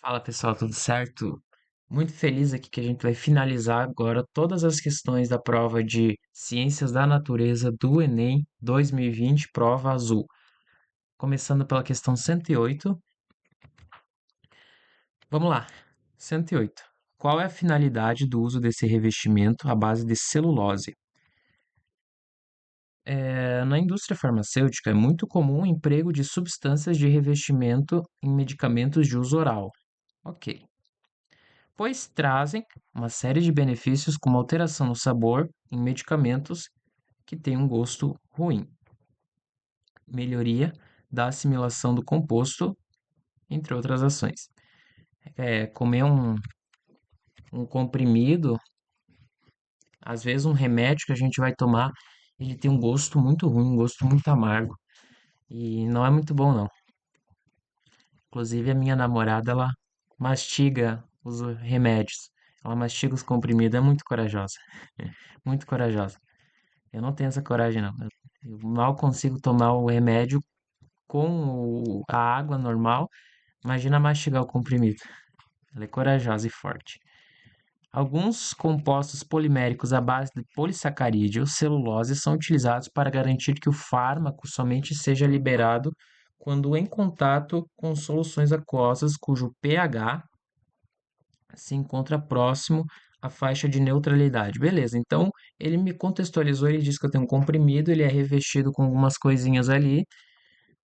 Fala pessoal, tudo certo? Muito feliz aqui que a gente vai finalizar agora todas as questões da prova de Ciências da Natureza do Enem 2020, prova azul. Começando pela questão 108. Vamos lá. 108. Qual é a finalidade do uso desse revestimento à base de celulose? Na indústria farmacêutica é muito comum o emprego de substâncias de revestimento em medicamentos de uso oral. Ok. Pois trazem uma série de benefícios como alteração no sabor em medicamentos que têm um gosto ruim, melhoria da assimilação do composto, entre outras ações. Comer um comprimido, às vezes um remédio que a gente vai tomar, ele tem um gosto muito ruim, um gosto muito amargo, e não é muito bom não. Inclusive a minha namorada, ela mastiga os remédios, ela mastiga os comprimidos, é muito corajosa, muito corajosa. Eu não tenho essa coragem, não. Eu mal consigo tomar o remédio com a água normal. Imagina mastigar o comprimido. Ela é corajosa e forte. Alguns compostos poliméricos à base de polissacarídeo ou celulose são utilizados para garantir que o fármaco somente seja liberado quando em contato com soluções aquosas cujo pH se encontra próximo à faixa de neutralidade. Beleza, então ele me contextualizou, ele disse que eu tenho um comprimido, ele é revestido com algumas coisinhas ali,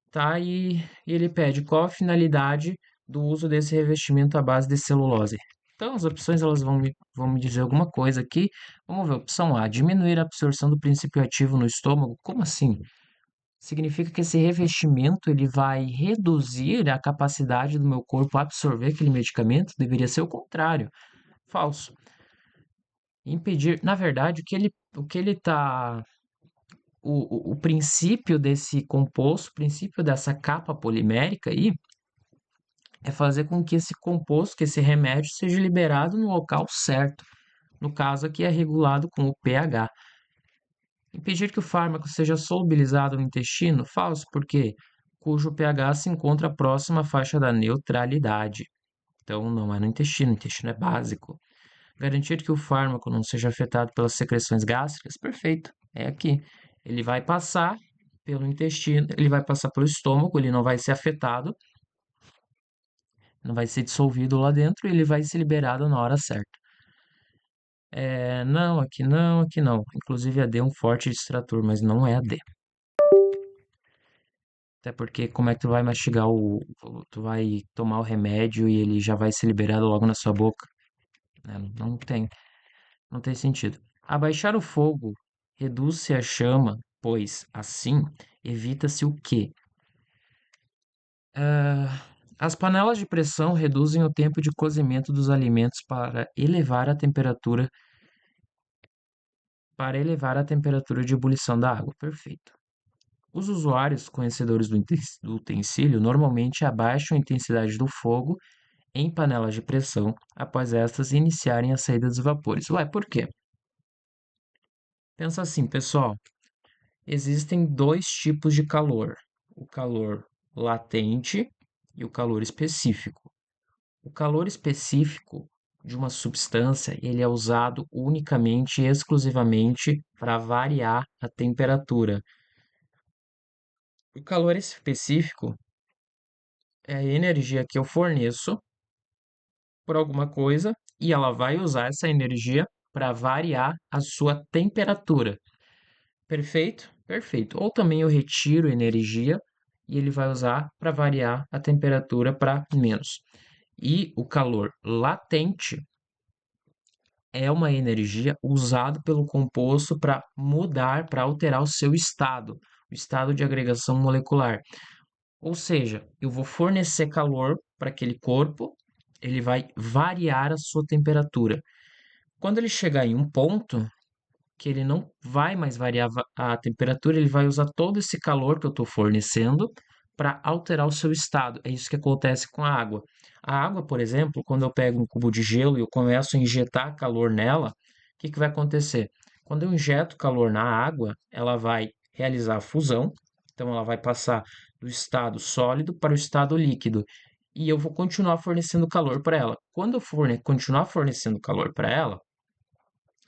tá? E ele pede qual a finalidade do uso desse revestimento à base de celulose. Então, as opções elas vão me dizer alguma coisa aqui. Vamos ver. Opção A, diminuir a absorção do princípio ativo no estômago. Como assim? Significa que esse revestimento ele vai reduzir a capacidade do meu corpo absorver aquele medicamento? Deveria ser o contrário. Falso. Impedir, na verdade, o que ele tá, o princípio desse composto, o princípio dessa capa polimérica aí, é fazer com que esse composto, que esse remédio, seja liberado no local certo. No caso aqui é regulado com o pH. Impedir que o fármaco seja solubilizado no intestino, falso, porque cujo pH se encontra próximo à faixa da neutralidade. Então não é no intestino, o intestino é básico. Garantir que o fármaco não seja afetado pelas secreções gástricas? Perfeito, é aqui. Ele vai passar pelo intestino, ele vai passar pelo estômago, ele não vai ser afetado, não vai ser dissolvido lá dentro e ele vai ser liberado na hora certa. Não, aqui não, aqui não. Inclusive a D é um forte distrator, mas não é a D. Até porque como é que tu vai mastigar tu vai tomar o remédio e ele já vai ser liberado logo na sua boca? Não tem sentido. Abaixar o fogo reduz-se a chama, pois, assim, evita-se o quê? As panelas de pressão reduzem o tempo de cozimento dos alimentos para elevar a temperatura de ebulição da água. Perfeito. Os usuários conhecedores do utensílio normalmente abaixam a intensidade do fogo em panelas de pressão após estas iniciarem a saída dos vapores. Ué, por quê? Pensa assim, pessoal. Existem dois tipos de calor: o calor latente e o calor específico. O calor específico de uma substância, ele é usado unicamente e exclusivamente para variar a temperatura. O calor específico é a energia que eu forneço por alguma coisa e ela vai usar essa energia para variar a sua temperatura. Perfeito? Perfeito. Ou também eu retiro energia e ele vai usar para variar a temperatura para menos. E o calor latente é uma energia usada pelo composto para mudar, para alterar o estado de agregação molecular. Ou seja, eu vou fornecer calor para aquele corpo, ele vai variar a sua temperatura. Quando ele chegar em um ponto que ele não vai mais variar a temperatura, ele vai usar todo esse calor que eu estou fornecendo para alterar o seu estado. É isso que acontece com a água. A água, por exemplo, quando eu pego um cubo de gelo e eu começo a injetar calor nela, o que vai acontecer? Quando eu injeto calor na água, ela vai realizar a fusão, então ela vai passar do estado sólido para o estado líquido. e eu vou continuar fornecendo calor para ela. Quando eu continuar fornecendo calor para ela,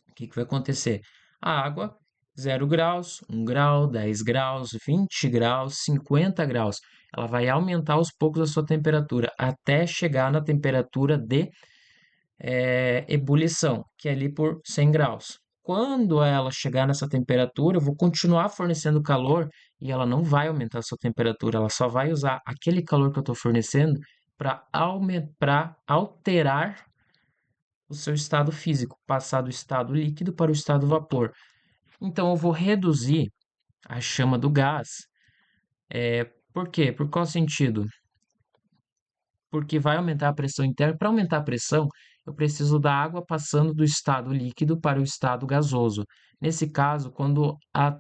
o que que vai acontecer? A água, 0 graus, 1 grau, 10 graus, 20 graus, 50 graus. Ela vai aumentar aos poucos a sua temperatura até chegar na temperatura de ebulição, que é ali por 100 graus. Quando ela chegar nessa temperatura, eu vou continuar fornecendo calor e ela não vai aumentar a sua temperatura, ela só vai usar aquele calor que eu estou fornecendo para alterar o seu estado físico, passar do estado líquido para o estado vapor. Então, eu vou reduzir a chama do gás. Por quê? Por qual sentido? Porque vai aumentar a pressão interna. Para aumentar a pressão, eu preciso da água passando do estado líquido para o estado gasoso. Nesse caso, quando a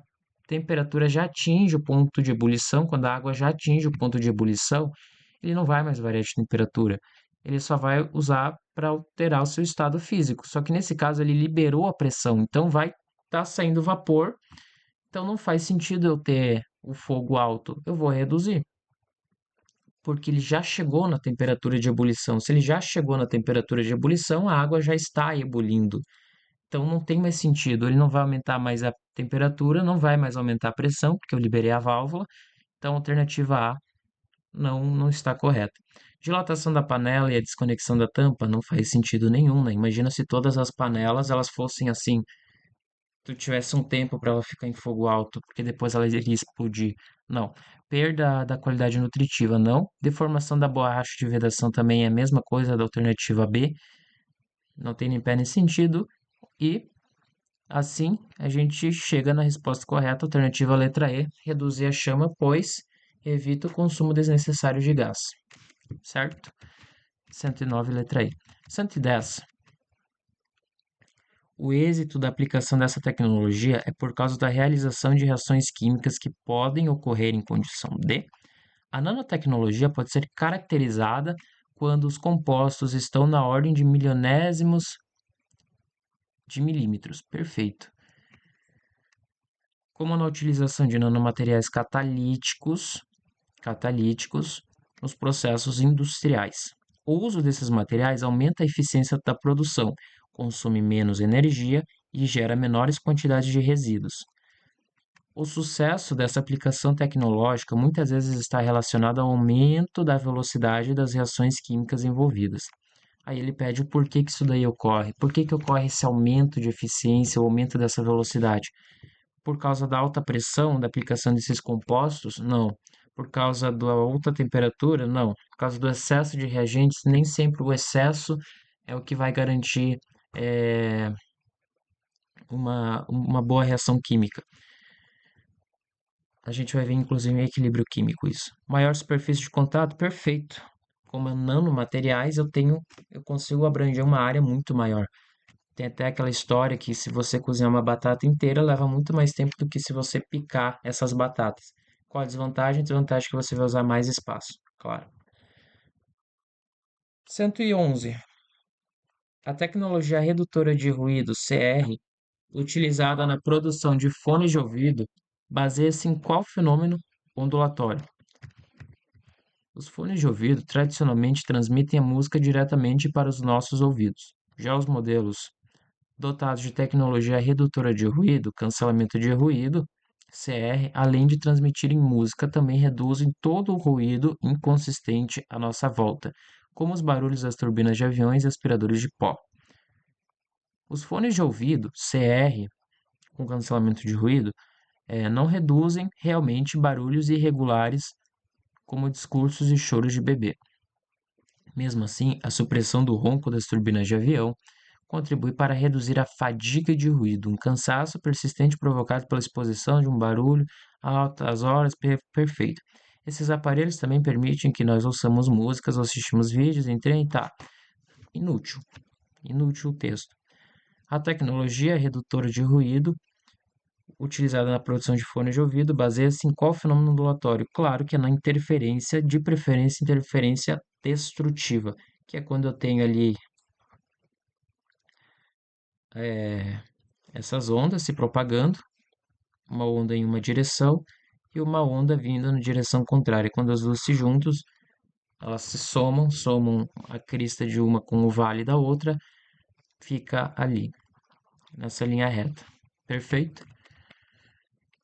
temperatura já atinge o ponto de ebulição, quando a água já atinge o ponto de ebulição, ele não vai mais variar de temperatura. Ele só vai usar para alterar o seu estado físico. Só que nesse caso ele liberou a pressão, então vai estar saindo vapor. Então não faz sentido eu ter o fogo alto. Eu vou reduzir porque ele já chegou na temperatura de ebulição. Se ele já chegou na temperatura de ebulição, a água já está ebulindo. Então não tem mais sentido. Ele não vai aumentar mais a temperatura, não vai mais aumentar a pressão, porque eu liberei a válvula. Então a alternativa A não está correta. Dilatação da panela e a desconexão da tampa não faz sentido nenhum, né? Imagina se todas as panelas elas fossem assim, tu tivesse um tempo para ela ficar em fogo alto, porque depois ela iria explodir. Não. Perda da qualidade nutritiva, não. Deformação da borracha de vedação também é a mesma coisa da alternativa B. Não tem nem pé nem sentido. E assim a gente chega na resposta correta, alternativa letra E, reduzir a chama, pois evita o consumo desnecessário de gás. Certo? 109, letra E. 110. O êxito da aplicação dessa tecnologia é por causa da realização de reações químicas que podem ocorrer em condição de. A nanotecnologia pode ser caracterizada quando os compostos estão na ordem de milionésimos de milímetros. Perfeito. Como na utilização de nanomateriais catalíticos nos processos industriais. O uso desses materiais aumenta a eficiência da produção, consome menos energia e gera menores quantidades de resíduos. O sucesso dessa aplicação tecnológica muitas vezes está relacionado ao aumento da velocidade das reações químicas envolvidas. Aí ele pede o porquê que isso daí ocorre. Por que que ocorre esse aumento de eficiência, o aumento dessa velocidade? Por causa da alta pressão da aplicação desses compostos? Não. Por causa da alta temperatura? Não. Por causa do excesso de reagentes? Nem sempre o excesso é o que vai garantir é, uma boa reação química. A gente vai ver, inclusive, em equilíbrio químico isso. Maior superfície de contato? Perfeito. Como é nanomateriais, eu consigo abranger uma área muito maior. Tem até aquela história que se você cozinhar uma batata inteira, leva muito mais tempo do que se você picar essas batatas. Qual a desvantagem? Desvantagem que você vai usar mais espaço, claro. 111. A tecnologia redutora de ruído, CR, utilizada na produção de fones de ouvido, baseia-se em qual fenômeno ondulatório? Os fones de ouvido tradicionalmente transmitem a música diretamente para os nossos ouvidos. Já os modelos dotados de tecnologia redutora de ruído, cancelamento de ruído, CR, além de transmitirem música, também reduzem todo o ruído inconsistente à nossa volta, como os barulhos das turbinas de aviões e aspiradores de pó. Os fones de ouvido, CR, com cancelamento de ruído, não reduzem realmente barulhos irregulares como discursos e choros de bebê. Mesmo assim, a supressão do ronco das turbinas de avião contribui para reduzir a fadiga de ruído, um cansaço persistente provocado pela exposição de um barulho a altas horas. Perfeito. Esses aparelhos também permitem que nós ouçamos músicas ou assistimos vídeos, entre tá. Inútil. Inútil o texto. A tecnologia redutora de ruído utilizada na produção de fones de ouvido baseia-se em qual fenômeno ondulatório? Claro que é na interferência, de preferência interferência destrutiva, que é quando eu tenho ali essas ondas se propagando, uma onda em uma direção e uma onda vindo na direção contrária. Quando as duas se juntam, Elas se somam a crista de uma com o vale da outra, fica ali, nessa linha reta. Perfeito?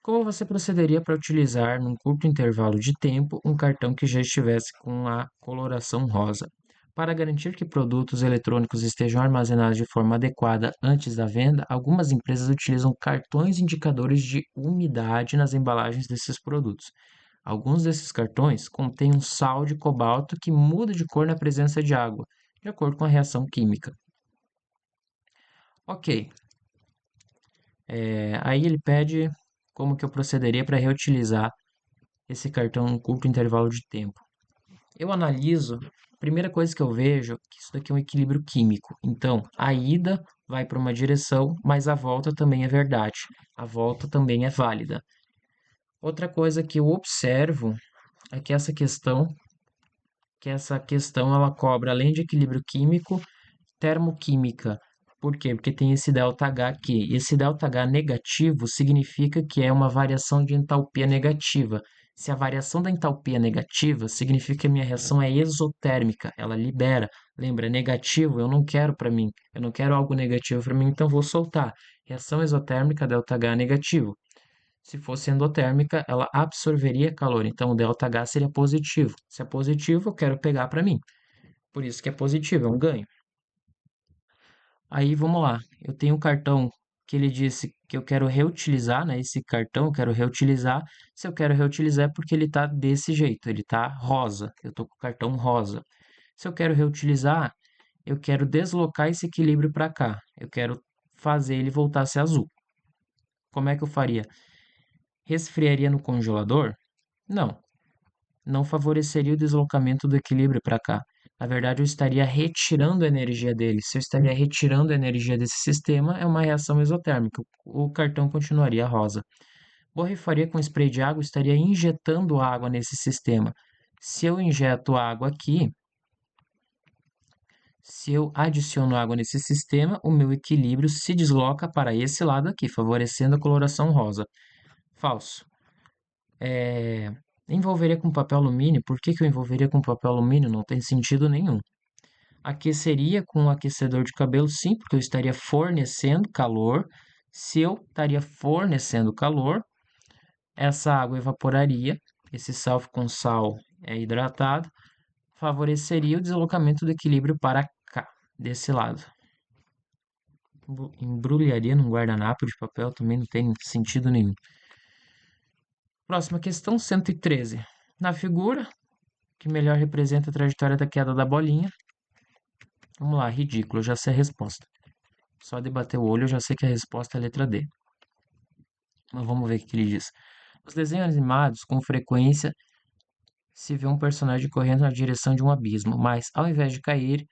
Como você procederia para utilizar, num curto intervalo de tempo, um cartão que já estivesse com a coloração rosa? Para garantir que produtos eletrônicos estejam armazenados de forma adequada antes da venda, algumas empresas utilizam cartões indicadores de umidade nas embalagens desses produtos. Alguns desses cartões contêm um sal de cobalto que muda de cor na presença de água, de acordo com a reação química. Ok, aí ele pede como que eu procederia para reutilizar esse cartão em um curto intervalo de tempo. Eu analiso, a primeira coisa que eu vejo é que isso daqui é um equilíbrio químico. Então, a ida vai para uma direção, mas a volta também é verdade. A volta também é válida. Outra coisa que eu observo é que essa questão ela cobra além de equilíbrio químico, termoquímica. Por quê? Porque tem esse ΔH aqui. E esse ΔH negativo significa que é uma variação de entalpia negativa. Se a variação da entalpia é negativa, significa que a minha reação é exotérmica, ela libera. Lembra, negativo eu não quero para mim, eu não quero algo negativo para mim, então vou soltar. Reação exotérmica, ΔH negativo. Se fosse endotérmica, ela absorveria calor, então o ΔH seria positivo. Se é positivo, eu quero pegar para mim. Por isso que é positivo, é um ganho. Aí vamos lá. Eu tenho um cartão que ele disse que eu quero reutilizar, né? Esse cartão eu quero reutilizar. Se eu quero reutilizar é porque ele tá desse jeito, ele tá rosa. Eu tô com o cartão rosa. Se eu quero reutilizar, eu quero deslocar esse equilíbrio para cá. Eu quero fazer ele voltar a ser azul. Como é que eu faria? Resfriaria no congelador? Não. Não favoreceria o deslocamento do equilíbrio para cá. Na verdade, eu estaria retirando a energia dele. Se eu estaria retirando a energia desse sistema, é uma reação exotérmica. O cartão continuaria rosa. Borrifaria com spray de água, estaria injetando água nesse sistema. Se eu injeto água aqui, se eu adiciono água nesse sistema, o meu equilíbrio se desloca para esse lado aqui, favorecendo a coloração rosa. Falso. Envolveria com papel alumínio? Por que que eu envolveria com papel alumínio? Não tem sentido nenhum. Aqueceria com um aquecedor de cabelo? Sim, porque eu estaria fornecendo calor. Se eu estaria fornecendo calor, essa água evaporaria. Esse sal com sal é hidratado, favoreceria o deslocamento do equilíbrio para cá, desse lado. Embrulharia num guardanapo de papel também não tem sentido nenhum. Próxima questão, 113. Na figura, que melhor representa a trajetória da queda da bolinha. Vamos lá, ridículo, eu já sei a resposta. Só de bater o olho eu já sei que a resposta é a letra D. Mas vamos ver o que ele diz. Nos desenhos animados, com frequência, se vê um personagem correndo na direção de um abismo, mas ao invés de cair,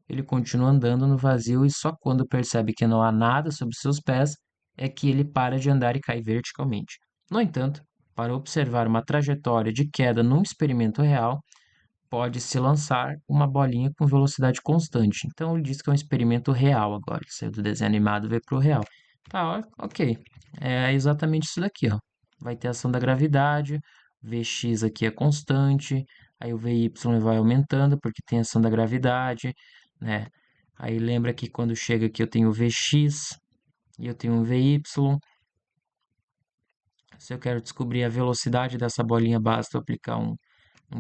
ele continua andando no vazio e só quando percebe que não há nada sob seus pés é que ele para de andar e cai verticalmente. No entanto, para observar uma trajetória de queda num experimento real, pode-se lançar uma bolinha com velocidade constante. Então ele diz que é um experimento real agora. Ele saiu do desenho animado e veio para o real. Tá, ok. É exatamente isso daqui, ó. Vai ter ação da gravidade, Vx aqui é constante, aí o Vy vai aumentando porque tem ação da gravidade, né? Aí lembra que quando chega aqui eu tenho o Vx e eu tenho um Vy. Se eu quero descobrir a velocidade dessa bolinha, basta eu aplicar um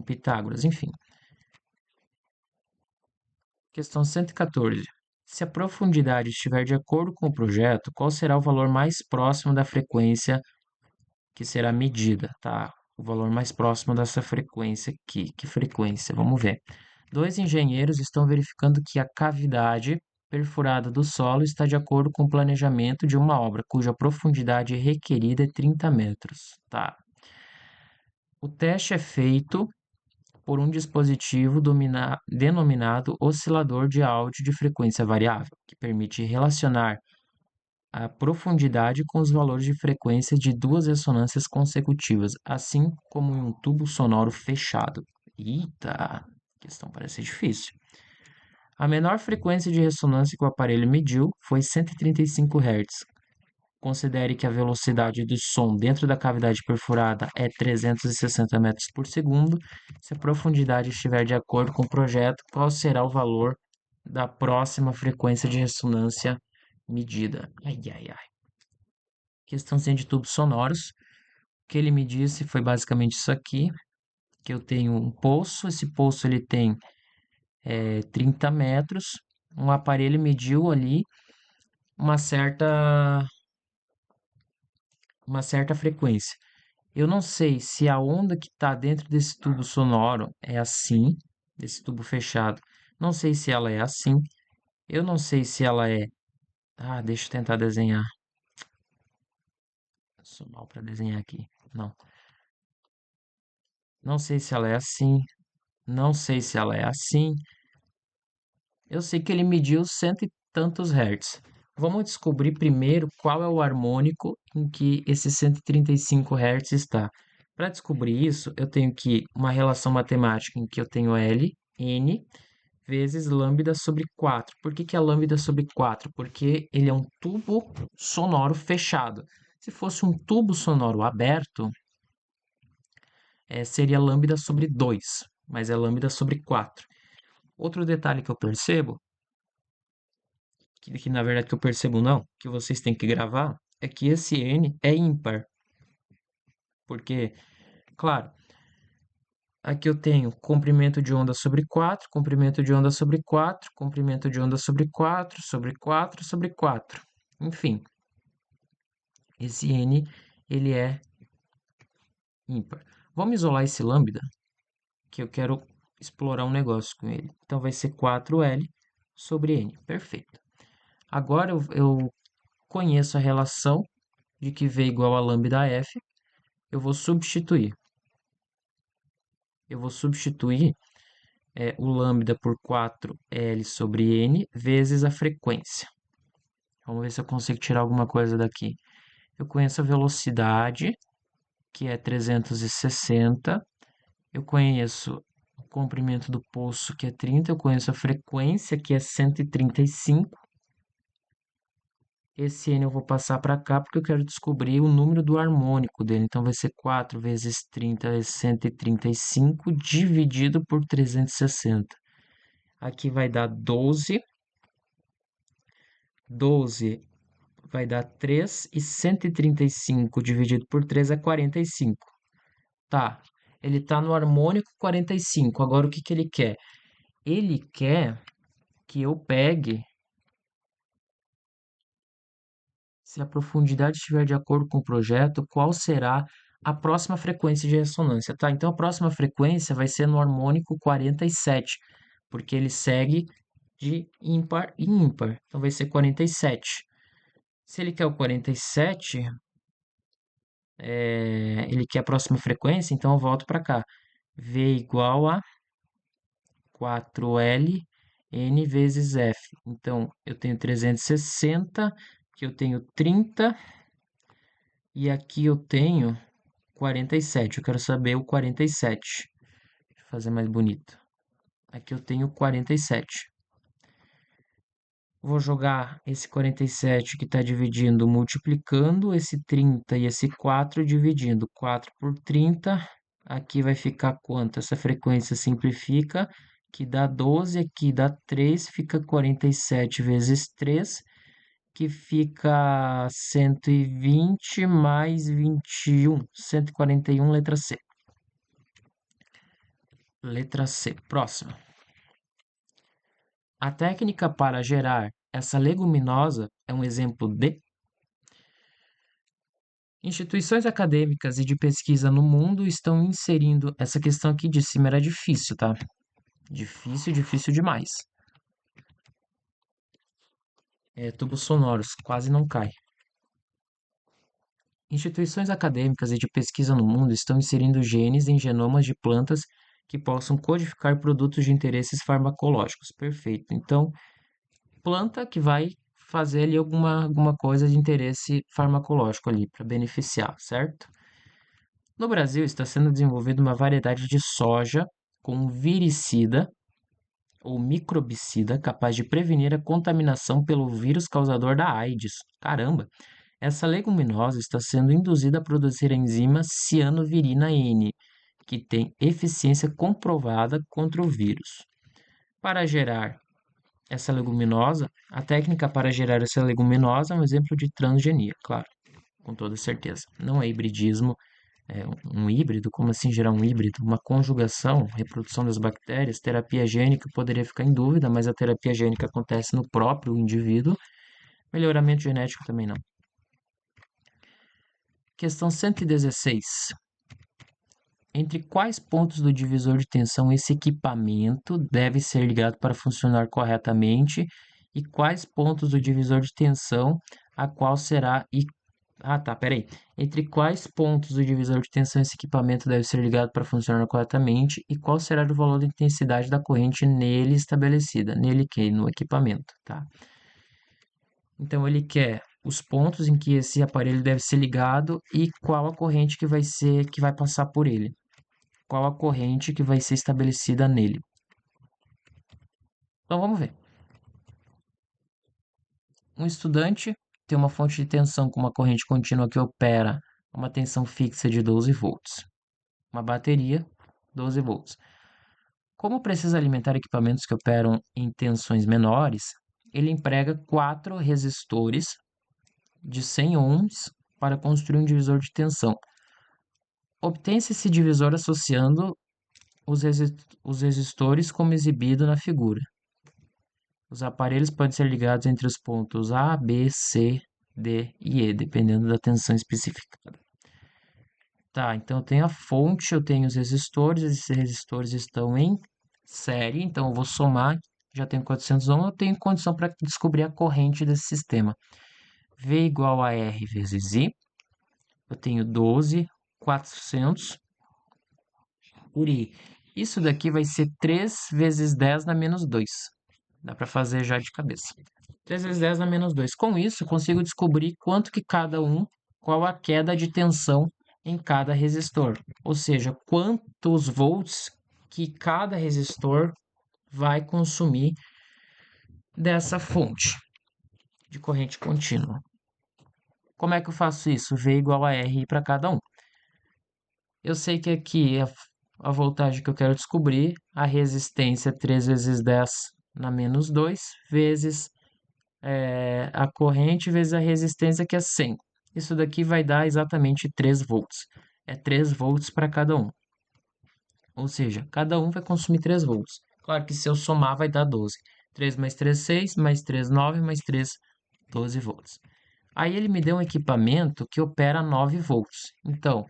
Pitágoras, enfim. Questão 114. Se a profundidade estiver de acordo com o projeto, qual será o valor mais próximo da frequência que será medida? Tá, o valor mais próximo dessa frequência aqui. Que frequência? Vamos ver. Dois engenheiros estão verificando que a cavidade perfurada do solo está de acordo com o planejamento de uma obra cuja profundidade requerida é 30 metros. Tá. O teste é feito por um dispositivo denominado oscilador de áudio de frequência variável, que permite relacionar a profundidade com os valores de frequência de duas ressonâncias consecutivas, assim como em um tubo sonoro fechado. Eita, a questão parece difícil. A menor frequência de ressonância que o aparelho mediu foi 135 Hz. Considere que a velocidade do som dentro da cavidade perfurada é 360 metros por segundo. Se a profundidade estiver de acordo com o projeto, qual será o valor da próxima frequência de ressonância medida? Ai, ai, ai. Questãozinha de tubos sonoros. O que ele me disse foi basicamente isso aqui, que eu tenho um poço, esse poço ele tem 30 metros, um aparelho mediu ali uma certa frequência. Eu não sei se a onda que está dentro desse tubo sonoro é assim, desse tubo fechado. Não sei se ela é assim. Eu não sei se ela é. Ah, deixa eu tentar desenhar. Sou mal para desenhar aqui. Não. Não sei se ela é assim. Não sei se ela é assim. Eu sei que ele mediu cento e tantos hertz. Vamos descobrir primeiro qual é o harmônico em que esse 135 hertz está. Para descobrir isso, eu tenho que uma relação matemática em que eu tenho L, N, vezes lambda sobre 4. Por que que é lambda sobre 4? Porque ele é um tubo sonoro fechado. Se fosse um tubo sonoro aberto, seria lambda sobre 2, mas é lambda sobre 4. Outro detalhe que eu percebo que na verdade que eu percebo não, que vocês têm que gravar, é que esse N é ímpar. Porque, claro, aqui eu tenho comprimento de onda sobre 4, comprimento de onda sobre 4, comprimento de onda sobre 4, sobre 4, sobre 4. Enfim, esse N, ele é ímpar. Vamos isolar esse lambda, que eu quero explorar um negócio com ele. Então, vai ser 4L sobre N. Perfeito. Agora eu conheço a relação de que V igual a lambda F, eu vou substituir. Eu vou substituir o lambda por 4L sobre N vezes a frequência. Vamos ver se eu consigo tirar alguma coisa daqui. Eu conheço a velocidade, que é 360. Eu conheço o comprimento do poço, que é 30. Eu conheço a frequência, que é 135. Esse N eu vou passar para cá porque eu quero descobrir o número do harmônico dele. Então vai ser 4 vezes 30 vezes 135 dividido por 360. Aqui vai dar 12. 12 vai dar 3 e 135 dividido por 3 é 45. Tá, ele está no harmônico 45. Agora o que que ele quer? Ele quer que eu pegue, se a profundidade estiver de acordo com o projeto, qual será a próxima frequência de ressonância, tá? Então a próxima frequência vai ser no harmônico 47, porque ele segue de ímpar em ímpar. Então vai ser 47. Se ele quer o 47, ele quer a próxima frequência, então eu volto para cá. V igual a 4L N vezes F. Então, eu tenho 360, aqui eu tenho 30 e aqui eu tenho 47. Eu quero saber o 47. Deixa eu fazer mais bonito. Aqui eu tenho 47. Vou jogar esse 47 que está dividindo, multiplicando esse 30 e esse 4 dividindo. 4 por 30, aqui vai ficar quanto? Essa frequência simplifica, que dá 12, aqui dá 3, fica 47 vezes 3, que fica 120 mais 21, 141, letra C. Letra C, próxima. A técnica para gerar essa leguminosa é um exemplo de instituições acadêmicas e de pesquisa no mundo estão inserindo essa questão aqui de cima era difícil, tá? Difícil, difícil demais. Tubos sonoros, quase não cai. Instituições acadêmicas e de pesquisa no mundo estão inserindo genes em genomas de plantas que possam codificar produtos de interesses farmacológicos. Perfeito. Então, planta que vai fazer ali alguma coisa de interesse farmacológico ali para beneficiar, certo? No Brasil está sendo desenvolvida uma variedade de soja com viricida ou microbicida capaz de prevenir a contaminação pelo vírus causador da AIDS. Caramba! Essa leguminosa está sendo induzida a produzir a enzima cianovirina N, que tem eficiência comprovada contra o vírus. Para gerar essa leguminosa, a técnica para gerar essa leguminosa é um exemplo de transgenia, claro, com toda certeza. Não é hibridismo, é um híbrido, como assim gerar um híbrido? Uma conjugação, reprodução das bactérias, terapia gênica poderia ficar em dúvida, mas a terapia gênica acontece no próprio indivíduo, melhoramento genético também não. Questão 116. Entre quais pontos do divisor de tensão esse equipamento deve ser ligado para funcionar corretamente e quais pontos do divisor de tensão a qual será peraí. Entre quais pontos do divisor de tensão esse equipamento deve ser ligado para funcionar corretamente e qual será o valor da intensidade da corrente nele estabelecida? Nele que? No equipamento, tá? Então ele quer os pontos em que esse aparelho deve ser ligado e qual a corrente que vai passar por ele. Qual a corrente que vai ser estabelecida nele. Então vamos ver. Um estudante tem uma fonte de tensão com uma corrente contínua que opera uma tensão fixa de 12 volts. Uma bateria, 12 volts. Como precisa alimentar equipamentos que operam em tensões menores, ele emprega 4 resistores de 100 ohms para construir um divisor de tensão. Obtém-se esse divisor associando os resistores como exibido na figura. Os aparelhos podem ser ligados entre os pontos A, B, C, D e E, dependendo da tensão especificada. Tá, então eu tenho a fonte, eu tenho os resistores, esses resistores estão em série, então eu vou somar, já tenho 400 ohms, eu tenho condição para descobrir a corrente desse sistema. V igual a R vezes I, eu tenho 12.400 por I. Isso daqui vai ser 3 vezes 10 na menos 2. Dá para fazer já de cabeça. 3 vezes 10 na menos 2. Com isso, eu consigo descobrir quanto que qual a queda de tensão em cada resistor. Ou seja, quantos volts que cada resistor vai consumir dessa fonte de corrente contínua. Como é que eu faço isso? V igual a R para cada um. Eu sei que aqui a voltagem que eu quero descobrir, a resistência é 3 vezes 10 na menos 2, vezes a corrente vezes a resistência, que é 100. Isso daqui vai dar exatamente 3 volts. É 3 volts para cada um. Ou seja, cada um vai consumir 3 volts. Claro que se eu somar vai dar 12. 3 mais 3, 6, mais 3, 9, mais 3, 12 volts. Aí ele me deu um equipamento que opera 9 volts. Então,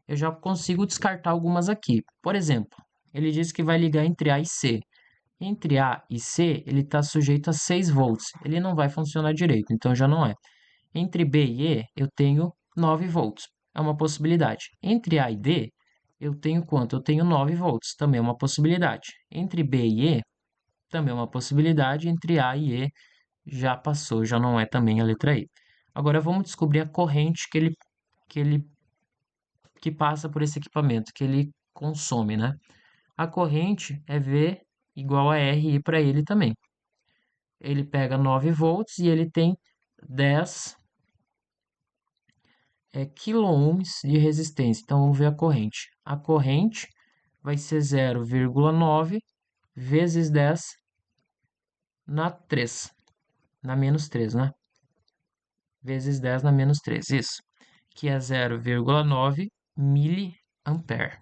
eu já consigo descartar algumas aqui. Por exemplo, ele diz que vai ligar entre A e C. Entre A e C, ele está sujeito a 6 volts. Ele não vai funcionar direito, então já não é. Entre B e E, eu tenho 9 volts. É uma possibilidade. Entre A e D, eu tenho quanto? Eu tenho 9 volts. Também é uma possibilidade. Entre B e E, também é uma possibilidade. Entre A e E, já passou, já não é também a letra E. Agora vamos descobrir a corrente que passa por esse equipamento, que ele consome, né? A corrente é V igual a RI para ele também. Ele pega 9 volts e ele tem 10 quiloohms de resistência. Então, vamos ver a corrente. A corrente vai ser 0,9 vezes 10 na 3. Na menos 3, né? Vezes 10 na menos 3, isso. Que é 0,9 miliampere.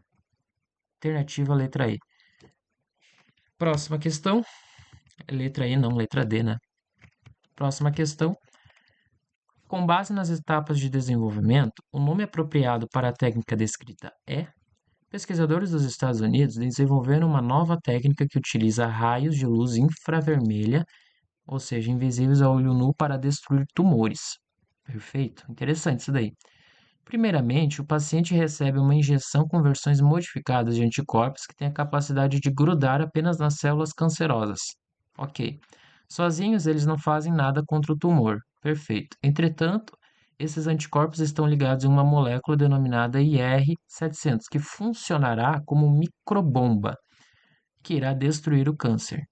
Alternativa letra E. Próxima questão. Letra E, não, letra D, né? Próxima questão. Com base nas etapas de desenvolvimento, o nome apropriado para a técnica descrita é: pesquisadores dos Estados Unidos desenvolveram uma nova técnica que utiliza raios de luz infravermelha, ou seja, invisíveis ao olho nu, para destruir tumores. Perfeito, interessante isso daí. Primeiramente, o paciente recebe uma injeção com versões modificadas de anticorpos que têm a capacidade de grudar apenas nas células cancerosas. Ok. Sozinhos, eles não fazem nada contra o tumor. Perfeito. Entretanto, esses anticorpos estão ligados em uma molécula denominada IR-700, que funcionará como microbomba, que irá destruir o câncer.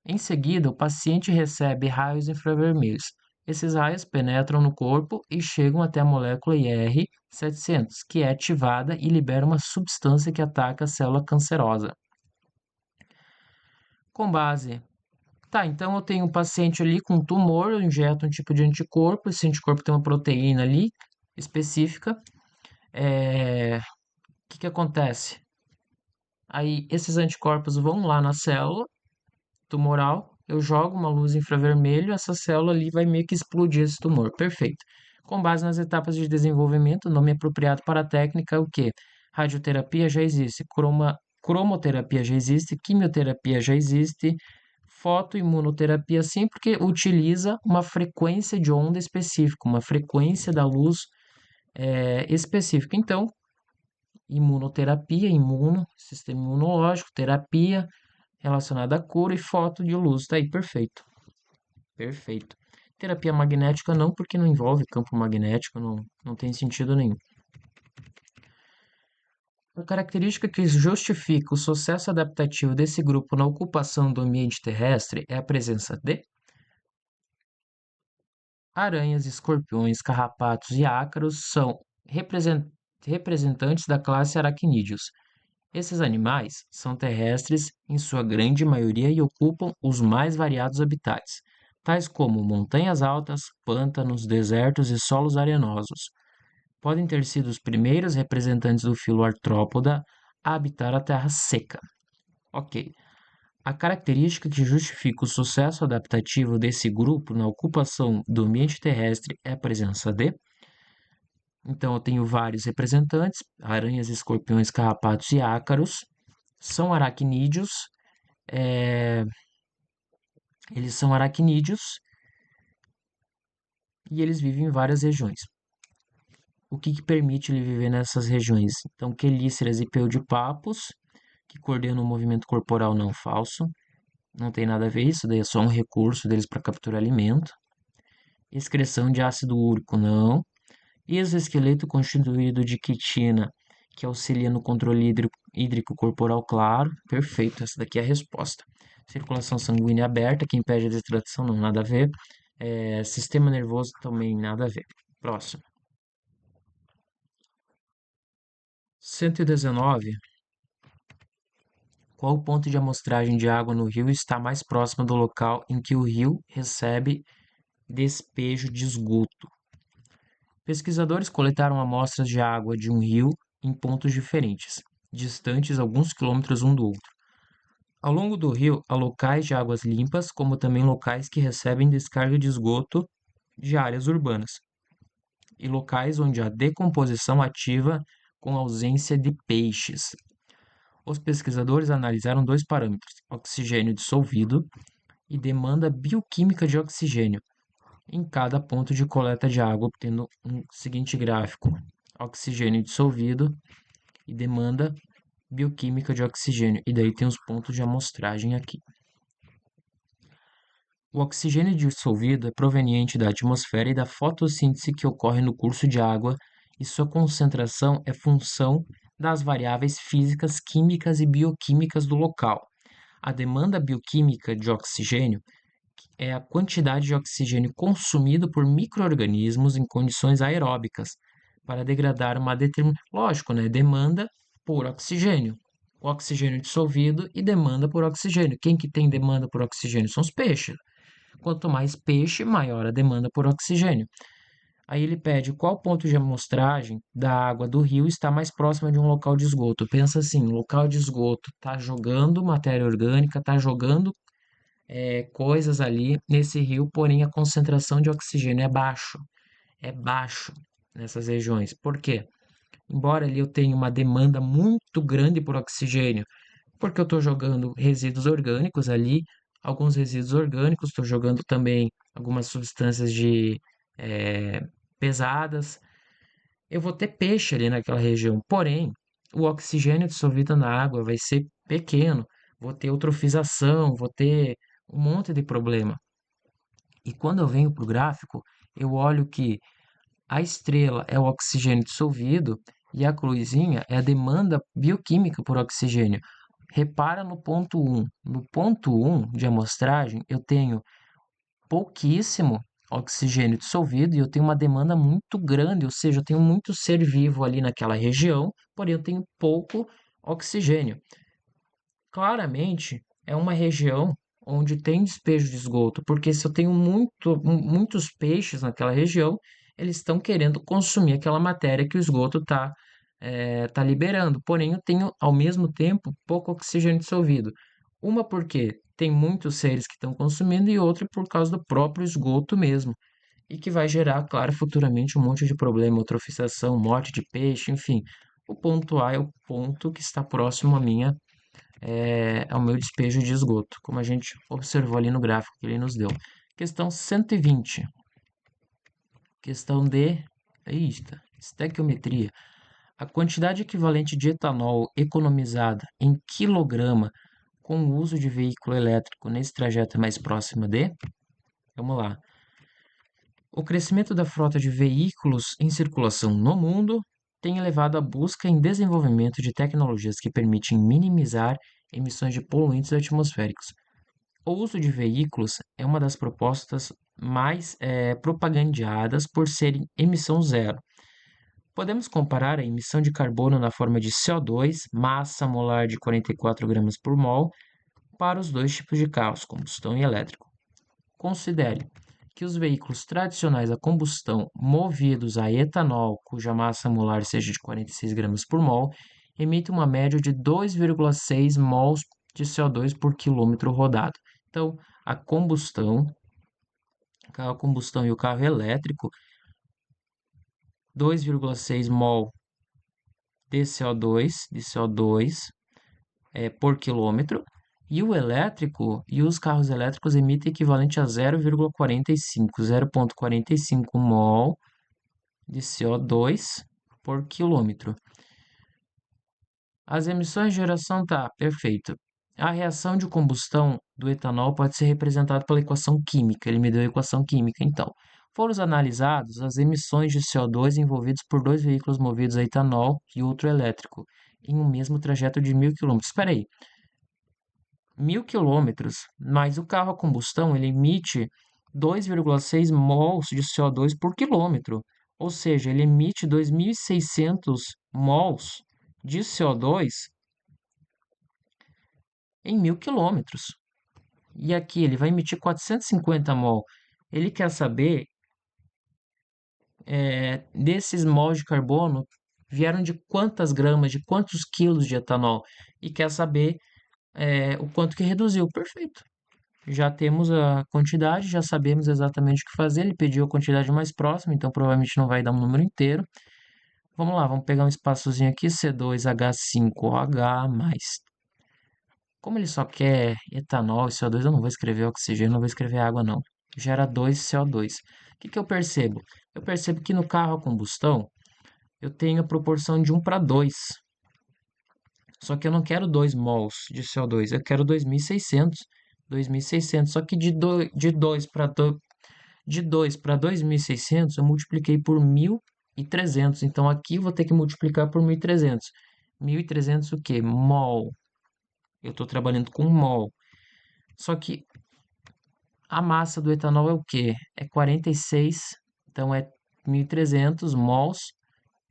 Em seguida, o paciente recebe raios infravermelhos, Esses raios penetram no corpo e chegam até a molécula IR-700, que é ativada e libera uma substância que ataca a célula cancerosa. Com base. Tá, então eu tenho um paciente ali com tumor, eu injeto um tipo de anticorpo, esse anticorpo tem uma proteína ali específica. Que acontece? Aí esses anticorpos vão lá na célula tumoral, eu jogo uma luz infravermelho, essa célula ali vai meio que explodir esse tumor. Perfeito. Com base nas etapas de desenvolvimento, o nome apropriado para a técnica é o quê? Radioterapia já existe, cromoterapia já existe, quimioterapia já existe, fotoimunoterapia sim, porque utiliza uma frequência de onda específica, uma frequência da luz específica. Então, imunoterapia, sistema imunológico, terapia relacionada à cura e foto de luz. Tá aí, perfeito. Perfeito. Terapia magnética não, porque não envolve campo magnético, não tem sentido nenhum. A característica que justifica o sucesso adaptativo desse grupo na ocupação do ambiente terrestre é a presença de aranhas, escorpiões, carrapatos e ácaros são representantes da classe aracnídeos. Esses animais são terrestres em sua grande maioria e ocupam os mais variados habitats, tais como montanhas altas, pântanos, desertos e solos arenosos. Podem ter sido os primeiros representantes do filo artrópoda a habitar a terra seca. Ok. A característica que justifica o sucesso adaptativo desse grupo na ocupação do ambiente terrestre é a presença de. Então, eu tenho vários representantes: aranhas, escorpiões, carrapatos e ácaros. São aracnídeos, eles são aracnídeos e eles vivem em várias regiões. O que permite ele viver nessas regiões? Então, quelíceras e peudipapos, que coordenam o movimento corporal não falso. Não tem nada a ver isso, daí é só um recurso deles para capturar alimento. Excreção de ácido úrico, não. Exoesqueleto constituído de quitina, que auxilia no controle hídrico corporal, claro. Perfeito, essa daqui é a resposta. Circulação sanguínea aberta, que impede a desidratação, não, nada a ver. Sistema nervoso, também nada a ver. Próximo. 119. Qual o ponto de amostragem de água no rio está mais próximo do local em que o rio recebe despejo de esgoto? Pesquisadores coletaram amostras de água de um rio em pontos diferentes, distantes alguns quilômetros um do outro. Ao longo do rio, há locais de águas limpas, como também locais que recebem descarga de esgoto de áreas urbanas, e locais onde há decomposição ativa com ausência de peixes. Os pesquisadores analisaram dois parâmetros: oxigênio dissolvido e demanda bioquímica de oxigênio, em cada ponto de coleta de água, obtendo um seguinte gráfico: oxigênio dissolvido e demanda bioquímica de oxigênio. E daí tem os pontos de amostragem aqui. O oxigênio dissolvido é proveniente da atmosfera e da fotossíntese que ocorre no curso de água, e sua concentração é função das variáveis físicas, químicas e bioquímicas do local. A demanda bioquímica de oxigênio é a quantidade de oxigênio consumido por micro-organismos em condições aeróbicas para degradar uma determinada. Lógico, né? Demanda por oxigênio. O oxigênio dissolvido e demanda por oxigênio. Quem que tem demanda por oxigênio? São os peixes. Quanto mais peixe, maior a demanda por oxigênio. Aí ele pede qual ponto de amostragem da água do rio está mais próxima de um local de esgoto. Pensa assim, local de esgoto está jogando matéria orgânica, está jogando coisas ali nesse rio, porém a concentração de oxigênio é baixo nessas regiões. Por quê? Embora ali eu tenha uma demanda muito grande por oxigênio, porque eu estou jogando resíduos orgânicos ali, alguns resíduos orgânicos, estou jogando também algumas substâncias eh, pesadas, eu vou ter peixe ali naquela região. Porém, o oxigênio dissolvido na água vai ser pequeno, vou ter eutrofização, vou ter um monte de problema. E quando eu venho para o gráfico, eu olho que a estrela é o oxigênio dissolvido e a cruzinha é a demanda bioquímica por oxigênio. Repara no ponto 1. No ponto 1 de amostragem, eu tenho pouquíssimo oxigênio dissolvido e eu tenho uma demanda muito grande, ou seja, eu tenho muito ser vivo ali naquela região, porém eu tenho pouco oxigênio. Claramente, é uma região onde tem despejo de esgoto, porque se eu tenho muitos peixes naquela região, eles estão querendo consumir aquela matéria que o esgoto tá liberando. Porém, eu tenho, ao mesmo tempo, pouco oxigênio dissolvido. Uma porque tem muitos seres que estão consumindo e outra por causa do próprio esgoto mesmo. E que vai gerar, claro, futuramente um monte de problema, eutrofização, morte de peixe, enfim. O ponto A é o ponto que está próximo ao meu despejo de esgoto, como a gente observou ali no gráfico que ele nos deu. Questão 120. Questão de estequiometria. A quantidade equivalente de etanol economizada em quilograma com o uso de veículo elétrico nesse trajeto é mais próxima de? Vamos lá. O crescimento da frota de veículos em circulação no mundo tem levado à busca em desenvolvimento de tecnologias que permitem minimizar emissões de poluentes atmosféricos. O uso de veículos é uma das propostas mais propagandeadas por serem emissão zero. Podemos comparar a emissão de carbono na forma de CO2, massa molar de 44 gramas por mol, para os dois tipos de carros, combustão e elétrico. Considere que os veículos tradicionais a combustão movidos a etanol, cuja massa molar seja de 46 gramas por mol, emitem uma média de 2,6 mols de CO2 por quilômetro rodado. Então, carro a combustão e o carro elétrico, 2,6 mol de CO2 por quilômetro, e o elétrico e os carros elétricos emitem equivalente a 0,45 mol de CO2 por quilômetro. As emissões de geração tá perfeito. A reação de combustão do etanol pode ser representada pela equação química. Ele me deu a equação química, então. Foram analisados as emissões de CO2 envolvidas por dois veículos movidos a etanol e outro elétrico em um mesmo trajeto de 1.000 km. Espera aí, 1.000 km, mas o carro a combustão ele emite 2,6 mols de CO2 por quilômetro. Ou seja, ele emite 2.600 mols de CO2 em 1.000 km. E aqui ele vai emitir 450 mol. Ele quer saber desses mols de carbono vieram de quantas gramas, de quantos quilos de etanol. E quer saber o quanto que reduziu. Perfeito. Já temos a quantidade, já sabemos exatamente o que fazer. Ele pediu a quantidade mais próxima, então provavelmente não vai dar um número inteiro. Vamos lá, vamos pegar um espaçozinho aqui, C2H5OH mais. Como ele só quer etanol e CO2, eu não vou escrever oxigênio, não vou escrever água não. Gera 2 CO2. O que que eu percebo? Eu percebo que no carro a combustão, eu tenho a proporção de 1:2. Só que eu não quero 2 mols de CO2, eu quero 2.600. 2.600, só que de 2 para 2.600 eu multipliquei por 1.300. Então aqui eu vou ter que multiplicar por 1.300. 1.300 o quê? Mol. Eu estou trabalhando com mol. Só que a massa do etanol é o quê? É 46, então é 1.300 mols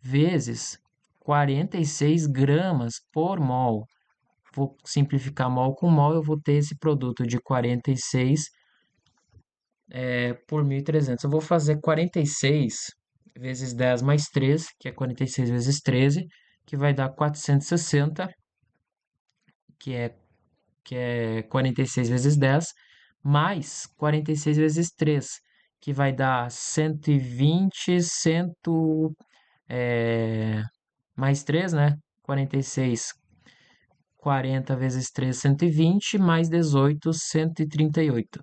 vezes 46 gramas por mol. Vou simplificar mol com mol, eu vou ter esse produto de 46 por 1.300. Eu vou fazer 46 vezes 10 mais 3, que é 46 vezes 13, que vai dar 460, que é, que é 46 vezes 10, mais 46 vezes 3, que vai dar 120, mais 3, né? 46, 40 vezes 3, 120, mais 18, 138.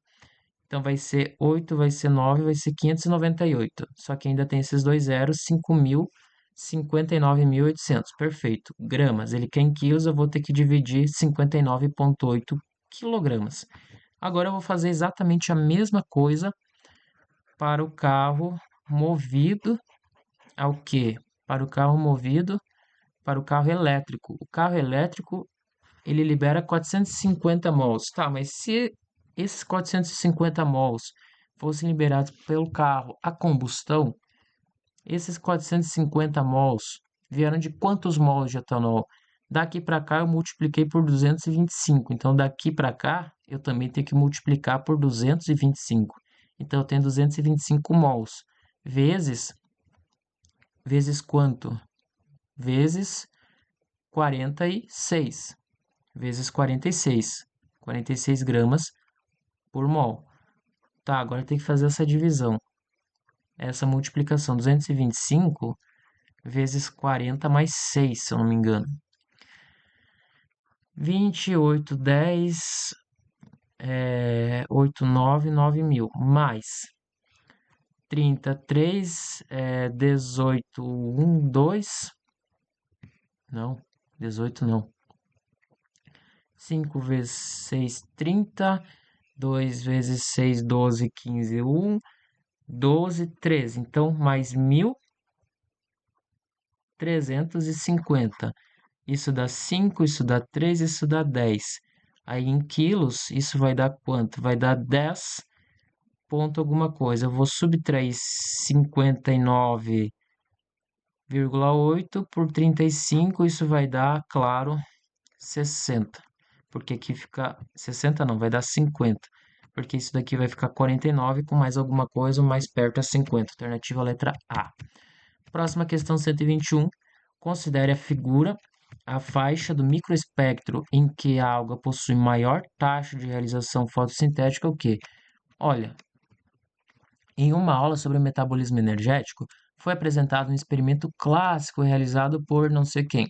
Então vai ser 8, vai ser 9, vai ser 598. Só que ainda tem esses dois zeros, 5.000, 59.800. Perfeito. Gramas. Ele quer em quilos, eu vou ter que dividir 59,8 quilogramas. Agora eu vou fazer exatamente a mesma coisa para o carro movido ao quê? Para o carro movido para o carro elétrico. O carro elétrico, ele libera 450 mols. Tá, mas se esses 450 mols fossem liberados pelo carro a combustão, esses 450 mols vieram de quantos mols de etanol? Daqui para cá eu multipliquei por 225. Então daqui para cá eu também tenho que multiplicar por 225. Então eu tenho 225 mols vezes quanto? Vezes 46. Vezes 46. 46 gramas por mol. Tá, agora tem que fazer essa divisão. Essa multiplicação, 225 vezes 40 mais 6, se eu não me engano. 28, 10, 8, 9, 9 mil, mais 33, 18, 1, 2, não, 18 não. 5 vezes 6, 30, 2 vezes 6, 12, 15, 1, 12, 13. Então, mais 1.350. Isso dá 5, isso dá 3, isso dá 10. Aí em quilos, isso vai dar quanto? Vai dar 10 ponto alguma coisa. Eu vou subtrair 59,8 por 35, isso vai dar, claro, 60. Porque aqui fica 60 não, vai dar 50. Porque isso daqui vai ficar 49 com mais alguma coisa, mais perto é 50. Alternativa letra A. Próxima questão 121. Considere a figura a faixa do microespectro em que a alga possui maior taxa de realização fotossintética, o quê? Olha, em uma aula sobre metabolismo energético, foi apresentado um experimento clássico realizado por não sei quem.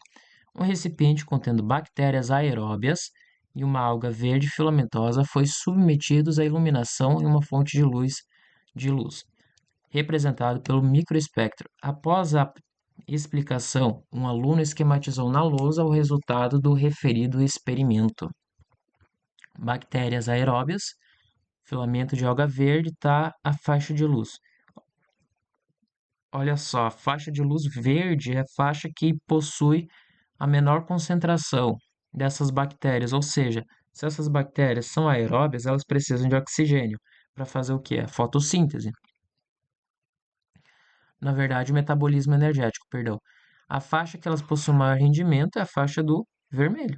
Um recipiente contendo bactérias aeróbias e uma alga verde filamentosa foi submetidos à iluminação em uma fonte de luz, representado pelo microespectro. Após a explicação, um aluno esquematizou na lousa o resultado do referido experimento. Bactérias aeróbias, filamento de alga verde, está a faixa de luz. Olha só, a faixa de luz verde é a faixa que possui a menor concentração dessas bactérias, ou seja, se essas bactérias são aeróbias, elas precisam de oxigênio para fazer o quê? A fotossíntese. Na verdade, o metabolismo energético, perdão. A faixa que elas possuem maior rendimento é a faixa do vermelho.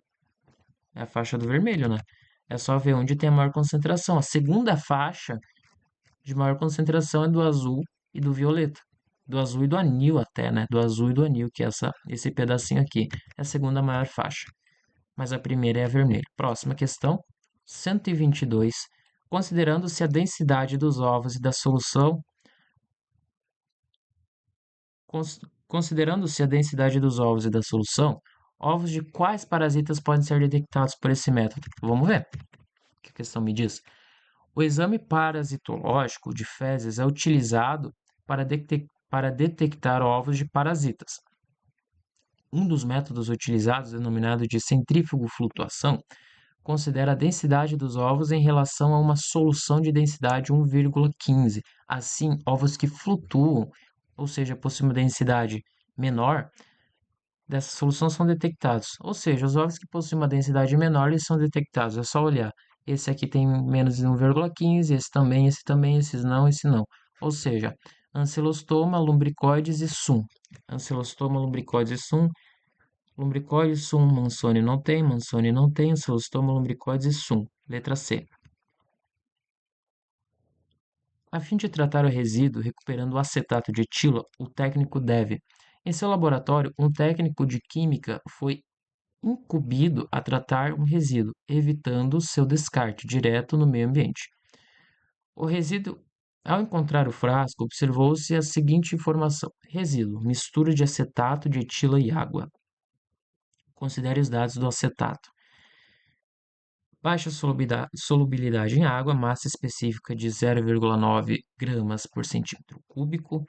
É a faixa do vermelho, né? É só ver onde tem a maior concentração. A segunda faixa de maior concentração é do azul e do violeta. Do azul e do anil até, né? Do azul e do anil, que é esse pedacinho aqui. É a segunda maior faixa. Mas a primeira é a vermelha. Próxima questão, 122. Considerando-se a densidade dos ovos e da solução Considerando-se a densidade dos ovos e da solução, ovos de quais parasitas podem ser detectados por esse método? Vamos ver o que a questão me diz. O exame parasitológico de fezes é utilizado para detectar ovos de parasitas. Um dos métodos utilizados, denominado de centrífugo flutuação, considera a densidade dos ovos em relação a uma solução de densidade 1,15. Assim, ovos que flutuam, ou seja, possuem uma densidade menor, dessa solução são detectados. Ou seja, os ovos que possuem uma densidade menor, eles são detectados. É só olhar. Esse aqui tem menos de 1,15, esse também, esses não, esse não. Ou seja, ancilostoma, lumbricoides e sum. Ancilostoma, lumbricoides e sum. Lumbricoides, sum, Mansoni não tem, ancilostoma, lumbricoides e sum. Letra C. A fim de tratar o resíduo recuperando o acetato de etila, o técnico deve. Em seu laboratório, um técnico de química foi incumbido a tratar um resíduo, evitando seu descarte direto no meio ambiente. O resíduo, ao encontrar o frasco, observou-se a seguinte informação: resíduo, mistura de acetato de etila e água. Considere os dados do acetato. Baixa solubilidade em água, massa específica de 0,9 gramas por centímetro cúbico,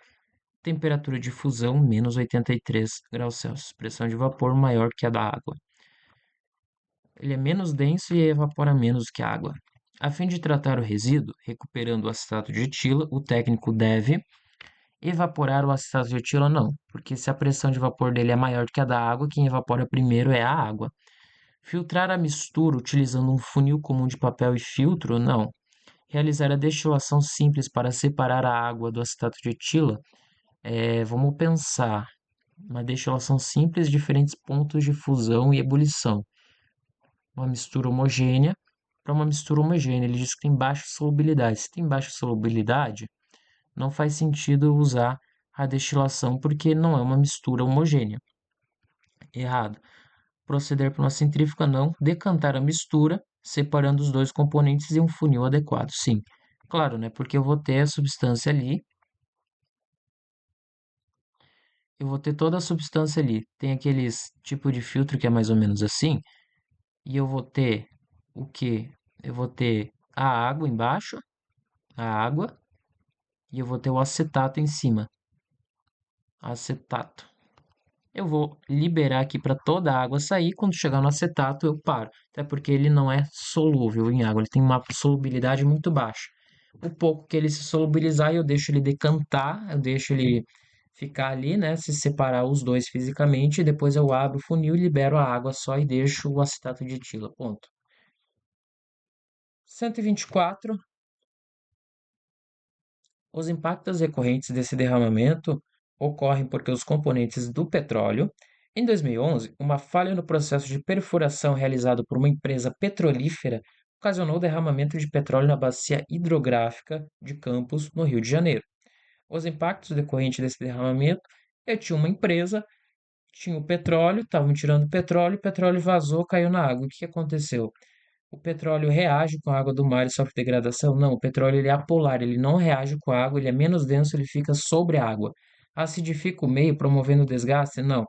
temperatura de fusão menos 83 graus Celsius, pressão de vapor maior que a da água. Ele é menos denso e evapora menos que a água. A fim de tratar o resíduo, recuperando o acetato de etila, o técnico deve evaporar o acetato de etila não, porque se a pressão de vapor dele é maior que a da água, quem evapora primeiro é a água. Filtrar a mistura utilizando um funil comum de papel e filtro? Não. Realizar a destilação simples para separar a água do acetato de etila. Vamos pensar. Uma destilação simples, diferentes pontos de fusão e ebulição. Uma mistura homogênea para uma mistura homogênea. Ele diz que tem baixa solubilidade. Se tem baixa solubilidade, não faz sentido usar a destilação porque não é uma mistura homogênea. Errado. Proceder para uma centrífuga, não. Decantar a mistura, separando os dois componentes em um funil adequado. Sim. Claro, né? Porque eu vou ter a substância ali. Eu vou ter toda a substância ali. Tem aqueles tipo de filtro que é mais ou menos assim. E eu vou ter o quê? Eu vou ter a água embaixo, a água, e eu vou ter o acetato em cima. Acetato. Eu vou liberar aqui para toda a água sair. Quando chegar no acetato, eu paro. Até porque ele não é solúvel em água, ele tem uma solubilidade muito baixa. O pouco que ele se solubilizar, eu deixo ele decantar, eu deixo ele ficar ali, né? Se separar os dois fisicamente, e depois eu abro o funil e libero a água só e deixo o acetato de etila. Ponto. 124. Os impactos decorrentes desse derramamento ocorrem porque os componentes do petróleo. Em 2011, uma falha no processo de perfuração realizado por uma empresa petrolífera ocasionou o derramamento de petróleo na bacia hidrográfica de Campos, no Rio de Janeiro. Os impactos decorrentes desse derramamento, eu tinha uma empresa, tinha o petróleo, estavam tirando o petróleo vazou, caiu na água. O que aconteceu? O petróleo reage com a água do mar e sofre degradação? Não, o petróleo ele é apolar, ele não reage com a água, ele é menos denso, ele fica sobre a água. Acidifica o meio, promovendo o desgaste? Não.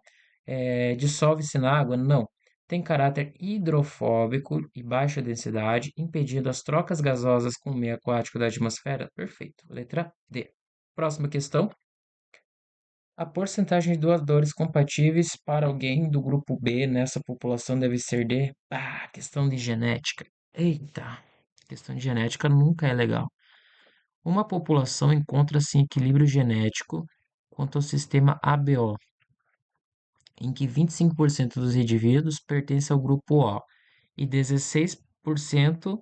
Dissolve-se na água? Não. Tem caráter hidrofóbico e baixa densidade, impedindo as trocas gasosas com o meio aquático da atmosfera? Perfeito. Letra D. Próxima questão. A porcentagem de doadores compatíveis para alguém do grupo B nessa população deve ser de. Questão de genética. Eita, questão de genética nunca é legal. Uma população encontra-se em equilíbrio genético quanto ao sistema ABO, em que 25% dos indivíduos pertencem ao grupo O e 16%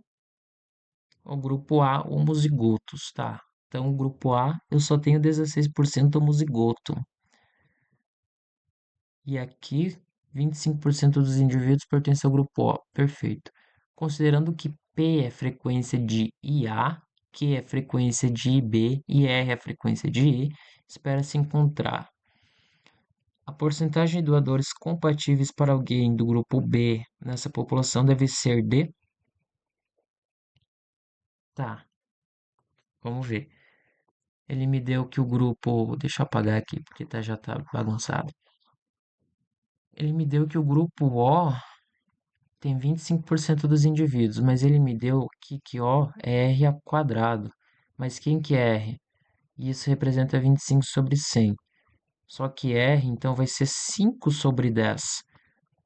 ao grupo A homozigotos, tá? Então, o grupo A eu só tenho 16% homozigoto. E aqui, 25% dos indivíduos pertencem ao grupo O. Perfeito. Considerando que P é frequência de IA, Q é frequência de IB e R é frequência de I, espera-se encontrar a porcentagem de doadores compatíveis para alguém do grupo B nessa população deve ser de. Tá, vamos ver. Ele me deu que o grupo. Deixa eu apagar aqui porque já tá bagunçado. Ele me deu que o grupo O tem 25% dos indivíduos, mas ele me deu que O é R ao quadrado. Mas quem que é R? Isso representa 25 sobre 100. Só que R, então, vai ser 5 sobre 10.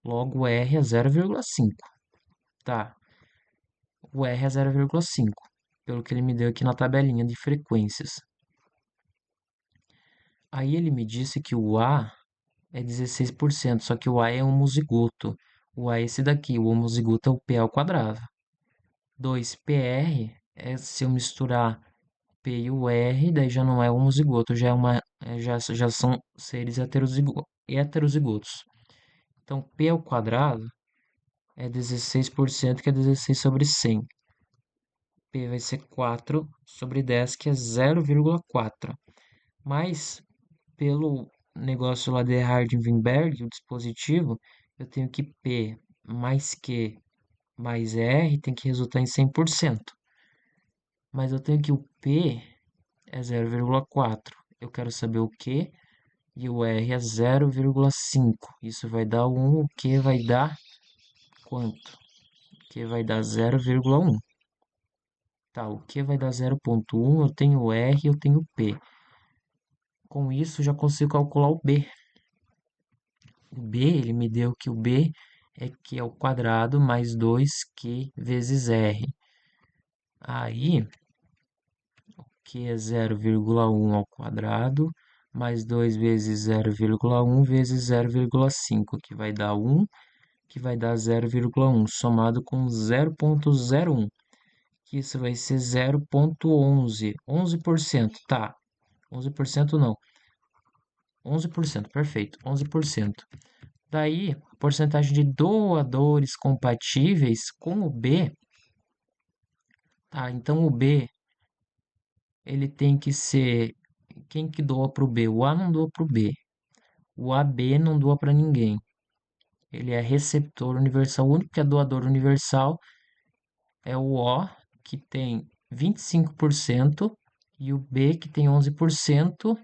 Logo, R é 0,5. Tá, o R é 0,5, pelo que ele me deu aqui na tabelinha de frequências. Aí ele me disse que o A é 16%, só que o A é homozigoto. O A é esse daqui, o homozigoto é o P ao quadrado. 2PR é se eu misturar P e o R, daí já não é homozigoto, já são seres heterozigotos. Então, P ao quadrado é 16%, que é 16 sobre 100. P vai ser 4 sobre 10, que é 0,4. Mas, pelo negócio lá de Hardy-Weinberg, o dispositivo, eu tenho que P mais Q mais R tem que resultar em 100%. Mas eu tenho que o P é 0,4. Eu quero saber o Q e o R é 0,5. Isso vai dar 1, o Q vai dar quanto? O Q vai dar 0,1. Tá, o Q vai dar 0,1, eu tenho o R e eu tenho o P. Com isso, já consigo calcular o B. O B, ele me deu que o B é Q ao quadrado mais 2Q vezes R. Aí, que é 0,1 ao quadrado, mais 2 vezes 0,1 vezes 0,5, que vai dar 1, que vai dar 0,1, somado com 0,01, que isso vai ser 0,11. 11%, tá. 11% não. 11%, perfeito. 11%. Daí, a porcentagem de doadores compatíveis com o B, tá? Então, o B, ele tem que ser... Quem que doa para o B? O A não doa para o B. O AB não doa para ninguém. Ele é receptor universal. O único que é doador universal é o O, que tem 25%, e o B, que tem 11%.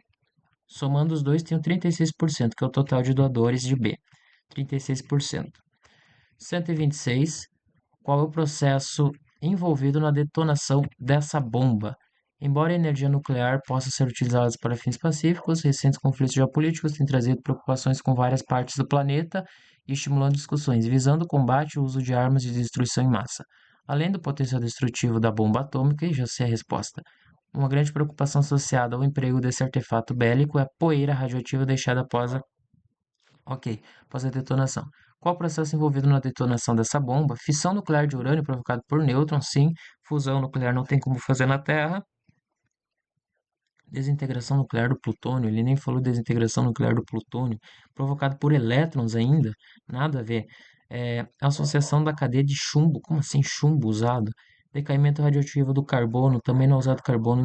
Somando os dois, tem o 36%, que é o total de doadores de B. 36%. 126. Qual é o processo envolvido na detonação dessa bomba? Embora a energia nuclear possa ser utilizada para fins pacíficos, recentes conflitos geopolíticos têm trazido preocupações com várias partes do planeta e estimulando discussões visando o combate e o uso de armas de destruição em massa. Além do potencial destrutivo da bomba atômica, e já sei a resposta. Uma grande preocupação associada ao emprego desse artefato bélico é a poeira radioativa deixada após a detonação. Qual o processo envolvido na detonação dessa bomba? Fissão nuclear de urânio provocada por nêutrons, sim. Fusão nuclear não tem como fazer na Terra. Desintegração nuclear do plutônio, ele nem falou desintegração nuclear do plutônio, provocado por elétrons ainda, nada a ver. Associação da cadeia de chumbo, como assim chumbo usado? Decaimento radioativo do carbono, também não é usado carbono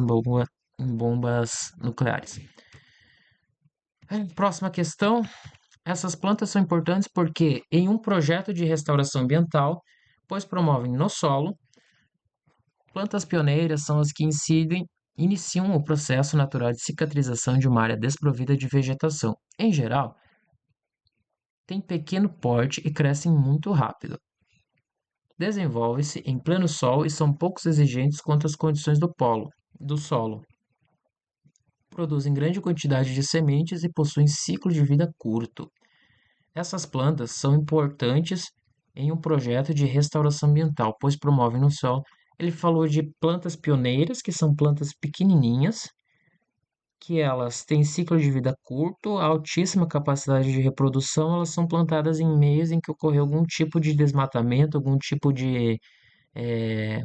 em bombas nucleares. Próxima questão. Essas plantas são importantes porque, em um projeto de restauração ambiental, pois promovem no solo, plantas pioneiras são as que iniciam o processo natural de cicatrização de uma área desprovida de vegetação. Em geral, têm pequeno porte e crescem muito rápido. Desenvolvem-se em pleno sol e são pouco exigentes quanto às condições do solo. Produzem grande quantidade de sementes e possuem ciclo de vida curto. Essas plantas são importantes em um projeto de restauração ambiental, pois promovem no solo. Ele falou de plantas pioneiras, que são plantas pequenininhas, que elas têm ciclo de vida curto, altíssima capacidade de reprodução, elas são plantadas em meios em que ocorreu algum tipo de desmatamento, algum tipo de, eh,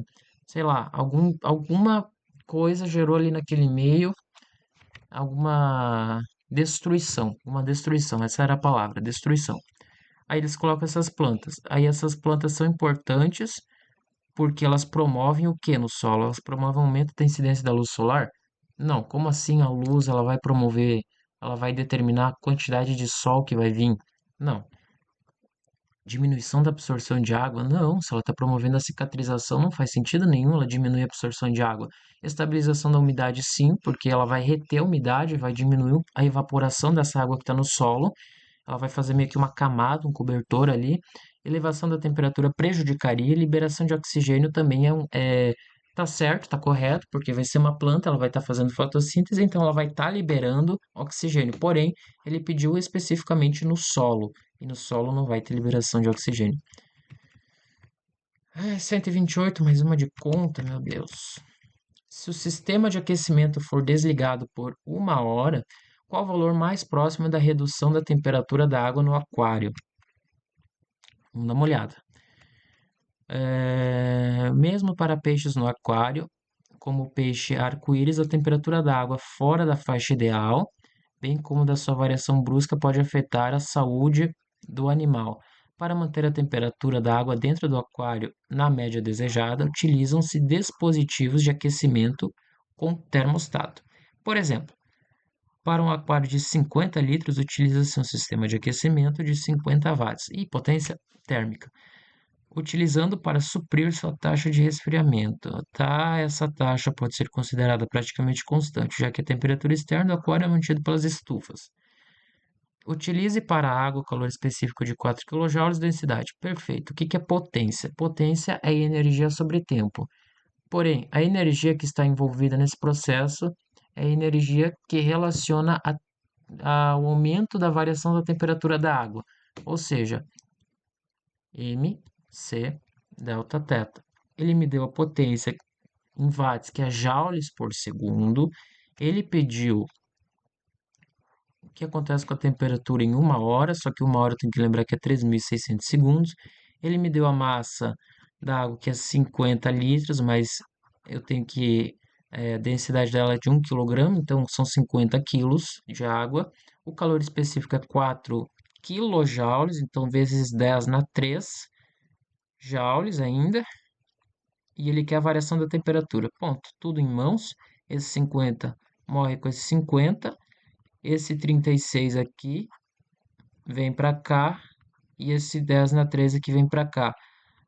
sei lá, alguma coisa gerou ali naquele meio alguma uma destruição, essa era a palavra, destruição. Aí eles colocam essas plantas. Aí essas plantas são importantes porque elas promovem o que no solo? Elas promovem o aumento da incidência da luz solar? Não, como assim a luz ela vai promover, ela vai determinar a quantidade de sol que vai vir? Não. Diminuição da absorção de água? Não, se ela está promovendo a cicatrização, não faz sentido nenhum ela diminuir a absorção de água. Estabilização da umidade, sim, porque ela vai reter a umidade, vai diminuir a evaporação dessa água que está no solo, ela vai fazer meio que uma camada, um cobertor ali. Elevação da temperatura prejudicaria, liberação de oxigênio também tá certo, tá correto, porque vai ser uma planta, ela vai estar fazendo fotossíntese, então ela vai estar liberando oxigênio. Porém, ele pediu especificamente no solo, e no solo não vai ter liberação de oxigênio. 128, mais uma de conta, meu Deus. Se o sistema de aquecimento for desligado por 1 hora, qual o valor mais próximo da redução da temperatura da água no aquário? Vamos dar uma olhada. Mesmo para peixes no aquário, como o peixe arco-íris, a temperatura da água fora da faixa ideal, bem como da sua variação brusca, pode afetar a saúde do animal. Para manter a temperatura da água dentro do aquário na média desejada, utilizam-se dispositivos de aquecimento com termostato. Por exemplo, para um aquário de 50 litros, utiliza-se um sistema de aquecimento de 50 watts e potência térmica, utilizando para suprir sua taxa de resfriamento. Tá? Essa taxa pode ser considerada praticamente constante, já que a temperatura externa do aquário é mantida pelas estufas. Utilize para a água o calor específico de 4 kJ, densidade. Perfeito. O que é potência? Potência é energia sobre tempo. Porém, a energia que está envolvida nesse processo é a energia que relaciona ao aumento da variação da temperatura da água, ou seja, mc delta θ. Ele me deu a potência em watts, que é joules por segundo. Ele pediu o que acontece com a temperatura em 1 hora, só que 1 hora tem que lembrar que é 3.600 segundos. Ele me deu a massa da água, que é 50 litros, mas eu tenho que. A densidade dela é de 1 kg, então são 50 quilos de água. O calor específico é 4 quilojoules, então vezes 10 na 3 joules ainda. E ele quer a variação da temperatura. Ponto. Tudo em mãos. Esse 50 morre com esse 50. Esse 36 aqui vem para cá. E esse 10 na 13 aqui vem para cá.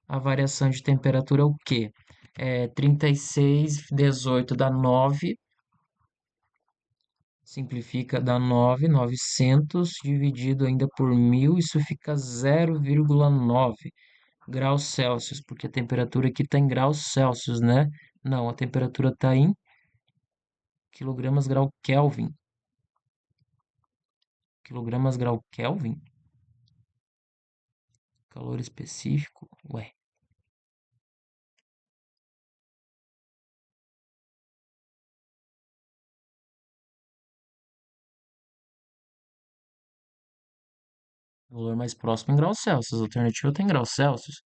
A variação de temperatura é o quê? 36, 18 dá 9. Simplifica, dá 9, 900 dividido ainda por 1000, isso fica 0,9 graus Celsius, porque a temperatura aqui está em graus Celsius, né? Não, a temperatura está em quilogramas grau Kelvin. Quilogramas grau Kelvin? Calor específico? Ué. Valor mais próximo em graus Celsius. A alternativa tem graus Celsius.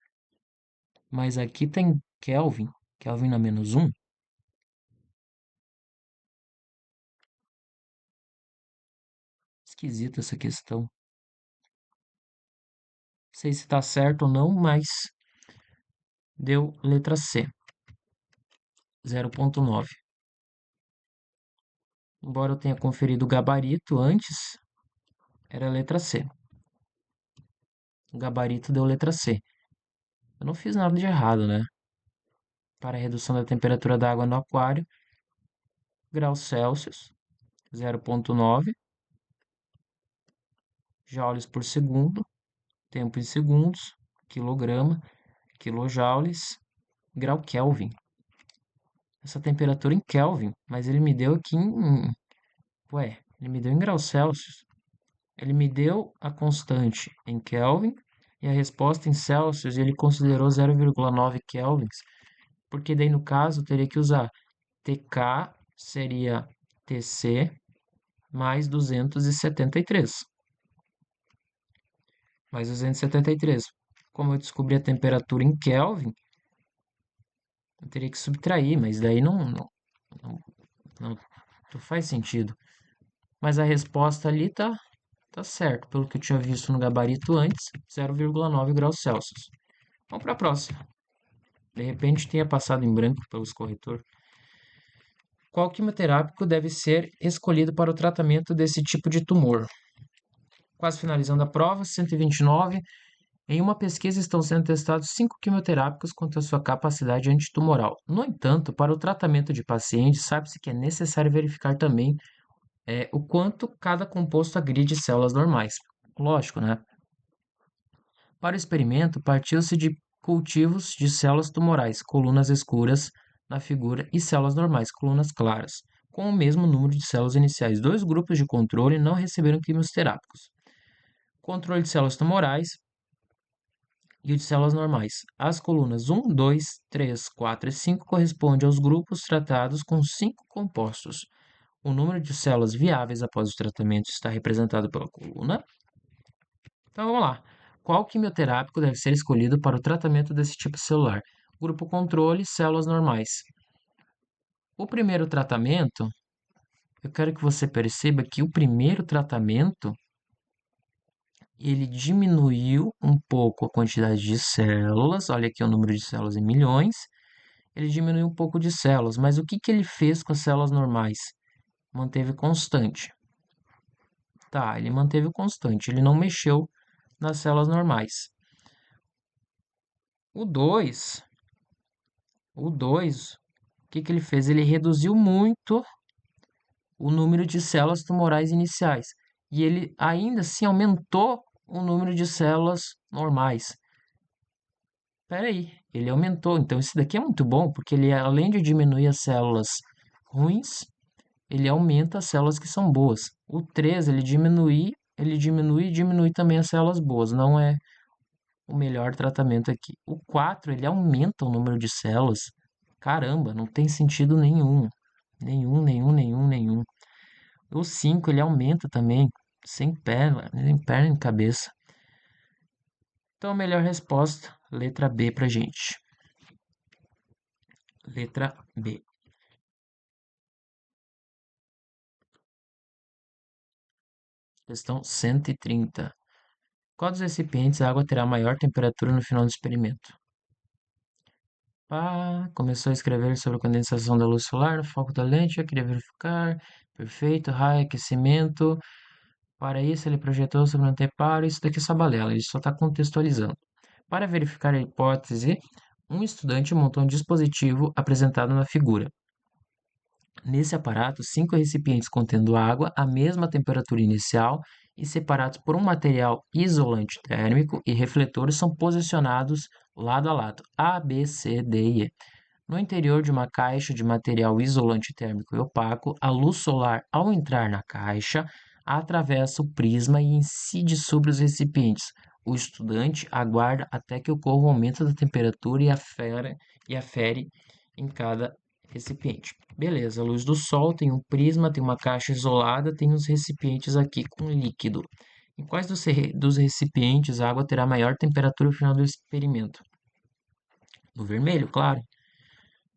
Mas aqui tem Kelvin. Kelvin na -1. Esquisita essa questão. Não sei se está certo ou não, mas deu letra C. 0,9. Embora eu tenha conferido o gabarito antes, era a letra C. O gabarito deu letra C. Eu não fiz nada de errado, né? Para a redução da temperatura da água no aquário, graus Celsius, 0,9 joules por segundo, tempo em segundos, quilograma, quilojoules, grau Kelvin. Essa temperatura em Kelvin, mas ele me deu aqui em. Ué, ele me deu em graus Celsius. Ele me deu a constante em Kelvin e a resposta em Celsius e ele considerou 0,9 kelvins, porque daí no caso teria que usar TK seria TC mais 273. Mais 273. Como eu descobri a temperatura em Kelvin, eu teria que subtrair, mas daí não, não faz sentido. Mas a resposta ali tá certo, pelo que eu tinha visto no gabarito antes, 0,9 graus Celsius. Vamos para a próxima. De repente tenha passado em branco pelos corretor. Qual quimioterápico deve ser escolhido para o tratamento desse tipo de tumor? Quase finalizando a prova, 129. Em uma pesquisa estão sendo testados 5 quimioterápicos quanto à sua capacidade antitumoral. No entanto, para o tratamento de pacientes, sabe-se que é necessário verificar também o quanto cada composto agride células normais. Lógico, né? Para o experimento, partiu-se de cultivos de células tumorais, colunas escuras na figura, e células normais, colunas claras, com o mesmo número de células iniciais. Dois grupos de controle não receberam quimioterápicos. Controle de células tumorais e o de células normais. As colunas 1, 2, 3, 4 e 5 correspondem aos grupos tratados com 5 compostos. O número de células viáveis após o tratamento está representado pela coluna. Então vamos lá. Qual quimioterápico deve ser escolhido para o tratamento desse tipo celular? Grupo controle, células normais. O primeiro tratamento, eu quero que você perceba que o primeiro tratamento ele diminuiu um pouco a quantidade de células. Olha aqui o número de células em milhões. Ele diminuiu um pouco de células, mas o que que ele fez com as células normais? Manteve constante. Tá, ele manteve constante, ele não mexeu nas células normais. O 2, o que que ele fez? Ele reduziu muito o número de células tumorais iniciais e ele ainda assim aumentou o número de células normais. Espera aí, ele aumentou. Então esse daqui é muito bom porque ele além de diminuir as células ruins, ele aumenta as células que são boas. O 3 ele diminui e diminui também as células boas. Não é o melhor tratamento aqui. O 4 ele aumenta o número de células. Caramba, não tem sentido nenhum. Nenhum. O 5 ele aumenta também, sem perna, nem perna nem cabeça. Então a melhor resposta, letra B pra gente. Letra B. Questão 130. Qual dos recipientes a água terá maior temperatura no final do experimento? Começou a escrever sobre a condensação da luz solar no foco da lente, queria verificar. Perfeito, raio, aquecimento. Para isso, ele projetou sobre um anteparo. Isso daqui é só balela, ele só está contextualizando. Para verificar a hipótese, um estudante montou um dispositivo apresentado na figura. Nesse aparato, 5 recipientes contendo água à mesma temperatura inicial e separados por um material isolante térmico e refletores são posicionados lado a lado, A, B, C, D e E. No interior de uma caixa de material isolante térmico e opaco, a luz solar, ao entrar na caixa, atravessa o prisma e incide sobre os recipientes. O estudante aguarda até que ocorra o aumento da temperatura e afere em cada recipiente. Beleza, a luz do sol tem um prisma, tem uma caixa isolada, tem os recipientes aqui com líquido. Em quais dos recipientes a água terá maior temperatura no final do experimento? No vermelho, claro.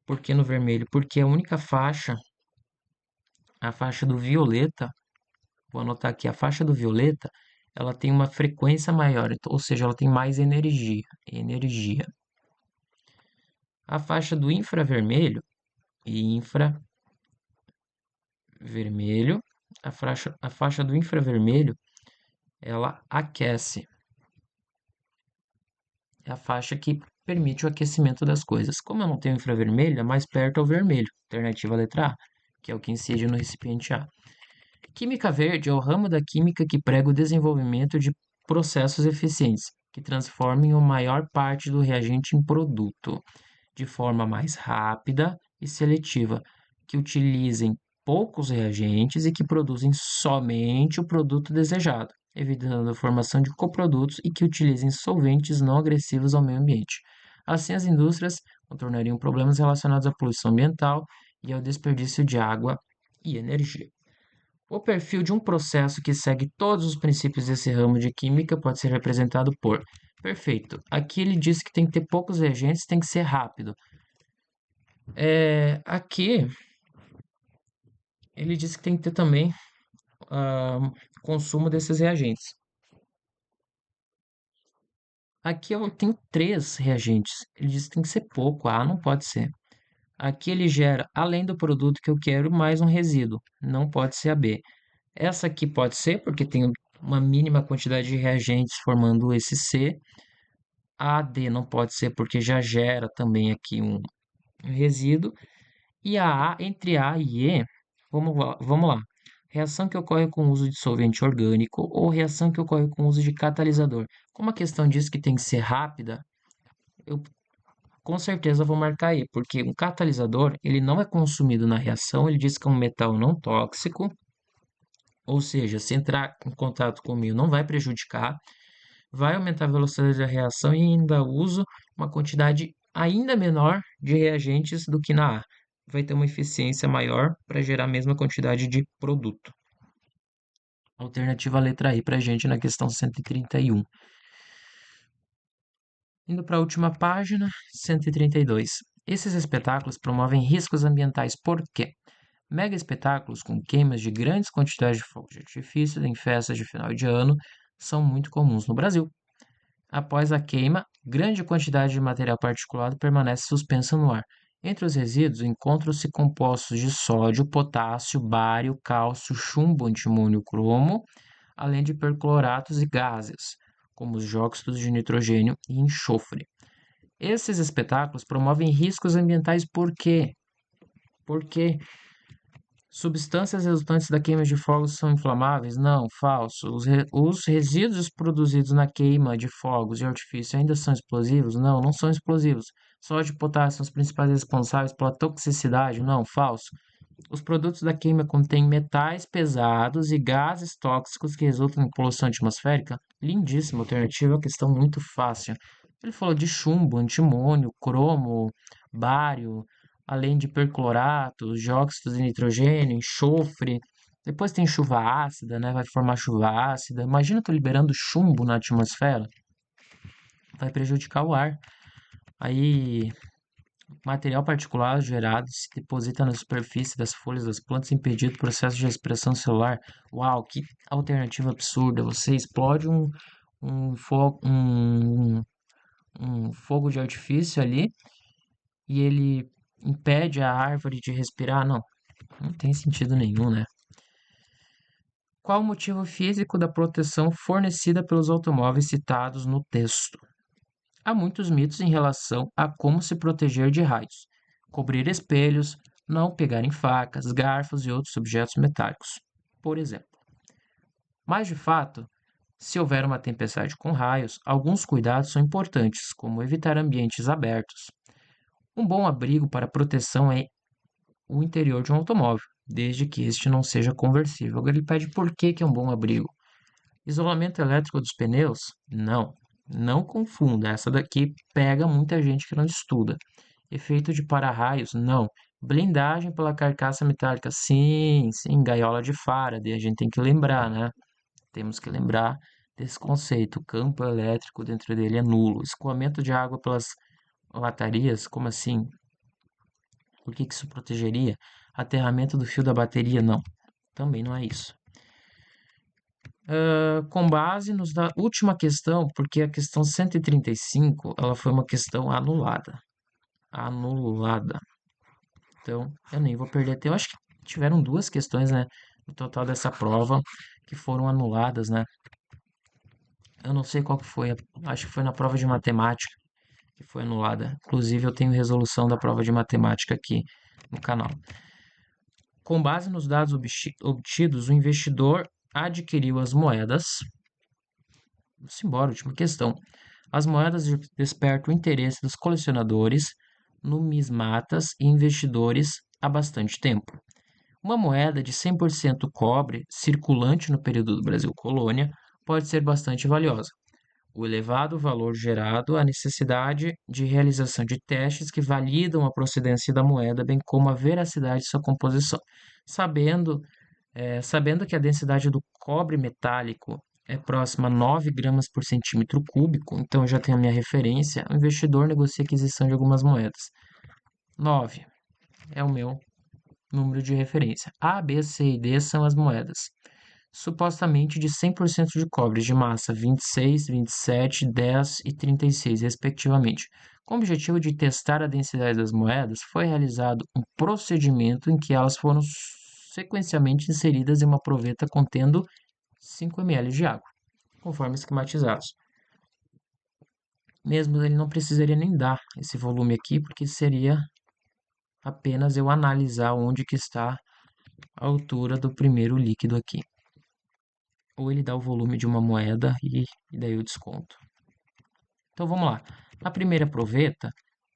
Por que no vermelho? Porque a única faixa, a faixa do violeta, vou anotar aqui, a faixa do violeta, ela tem uma frequência maior, ou seja, ela tem mais energia. A faixa do infravermelho e infravermelho, a faixa do infravermelho, ela aquece. É a faixa que permite o aquecimento das coisas. Como eu não tenho infravermelho, é mais perto ao vermelho, alternativa letra A, que é o que incide no recipiente A. Química verde é o ramo da química que prega o desenvolvimento de processos eficientes, que transformem a maior parte do reagente em produto, de forma mais rápida e seletiva, que utilizem poucos reagentes e que produzem somente o produto desejado, evitando a formação de coprodutos e que utilizem solventes não agressivos ao meio ambiente. Assim, as indústrias contornariam problemas relacionados à poluição ambiental e ao desperdício de água e energia. O perfil de um processo que segue todos os princípios desse ramo de química pode ser representado por perfeito. Aqui ele diz que tem que ter poucos reagentes, tem que ser rápido. Aqui ele diz que tem que ter também consumo desses reagentes. Aqui eu tenho 3 reagentes. Ele diz que tem que ser pouco. Não pode ser. Aqui ele gera, além do produto que eu quero, mais um resíduo. Não pode ser a B. Essa aqui pode ser, porque tem uma mínima quantidade de reagentes formando esse C. A D não pode ser, porque já gera também aqui um resíduo. E a entre A e E, vamos lá. Reação que ocorre com o uso de solvente orgânico ou reação que ocorre com o uso de catalisador. Como a questão diz que tem que ser rápida, eu com certeza vou marcar E, porque um catalisador ele não é consumido na reação, ele diz que é um metal não tóxico, ou seja, se entrar em contato com o meio não vai prejudicar, vai aumentar a velocidade da reação e ainda uso uma quantidade ainda menor de reagentes do que na A. Vai ter uma eficiência maior para gerar a mesma quantidade de produto. Alternativa letra I para a gente na questão 131. Indo para a última página, 132. Esses espetáculos promovem riscos ambientais por quê? Mega espetáculos com queimas de grandes quantidades de fogos de artifício em festas de final de ano são muito comuns no Brasil. Após a queima, grande quantidade de material particulado permanece suspensa no ar. Entre os resíduos encontram-se compostos de sódio, potássio, bário, cálcio, chumbo, antimônio, cromo, além de percloratos e gases, como os dióxidos de nitrogênio e enxofre. Esses espetáculos promovem riscos ambientais por quê? Porque substâncias resultantes da queima de fogos são inflamáveis? Não, falso. Os resíduos produzidos na queima de fogos de artifício ainda são explosivos? Não, não são explosivos. Sódio e potássio são os principais responsáveis pela toxicidade? Não, falso. Os produtos da queima contêm metais pesados e gases tóxicos que resultam em poluição atmosférica? Lindíssima alternativa, questão muito fácil. Ele falou de chumbo, antimônio, cromo, bário, além de percloratos, dióxidos de nitrogênio, enxofre. Depois tem chuva ácida, né? Vai formar chuva ácida. Imagina tu liberando chumbo na atmosfera, vai prejudicar o ar. Aí Material particulado gerado se deposita na superfície das folhas das plantas impedindo o processo de expressão celular. Uau, que alternativa absurda! Você explode um fogo de artifício ali e ele impede a árvore de respirar? Não, não tem sentido nenhum, né? Qual o motivo físico da proteção fornecida pelos automóveis citados no texto? Há muitos mitos em relação a como se proteger de raios. Cobrir espelhos, não pegar em facas, garfos e outros objetos metálicos, por exemplo. Mas, de fato, se houver uma tempestade com raios, alguns cuidados são importantes, como evitar ambientes abertos. Um bom abrigo para proteção é o interior de um automóvel, desde que este não seja conversível. Agora ele pede por que é um bom abrigo. Isolamento elétrico dos pneus? Não. Não confunda. Essa daqui pega muita gente que não estuda. Efeito de para-raios? Não. Blindagem pela carcaça metálica? Sim, sim. Gaiola de Faraday. A gente tem que lembrar, né? Temos que lembrar desse conceito. O campo elétrico dentro dele é nulo. Escoamento de água pelas latarias? Como assim? Por que isso protegeria? Aterramento do fio da bateria? Não. Também não é isso. Com base nos da última questão, porque a questão 135, ela foi uma questão anulada. Anulada. Então, eu nem vou perder tempo. Eu acho que tiveram duas questões, né, no total dessa prova que foram anuladas, né? Eu não sei qual que foi, acho que foi na prova de matemática que foi anulada. Inclusive, eu tenho resolução da prova de matemática aqui no canal. Com base nos dados obtidos, o investidor adquiriu as moedas. Vamos embora, última questão. As moedas despertam o interesse dos colecionadores, numismatas e investidores há bastante tempo. Uma moeda de 100% cobre, circulante no período do Brasil colônia, pode ser bastante valiosa. O elevado valor gerado, a necessidade de realização de testes que validam a procedência da moeda, bem como a veracidade de sua composição. Sabendo que a densidade do cobre metálico é próxima a 9 gramas por centímetro cúbico, então eu já tenho a minha referência, o investidor negocia a aquisição de algumas moedas. 9 é o meu número de referência. A, B, C e D são as moedas. Supostamente de 100% de cobre, de massa 26, 27, 10 e 36, respectivamente. Com o objetivo de testar a densidade das moedas, foi realizado um procedimento em que elas foram sequencialmente inseridas em uma proveta contendo 5 ml de água, conforme esquematizados. Mesmo ele não precisaria nem dar esse volume aqui, porque seria apenas eu analisar onde que está a altura do primeiro líquido aqui. Ou ele dá o volume de uma moeda e daí eu desconto. Então vamos lá. Na primeira proveta,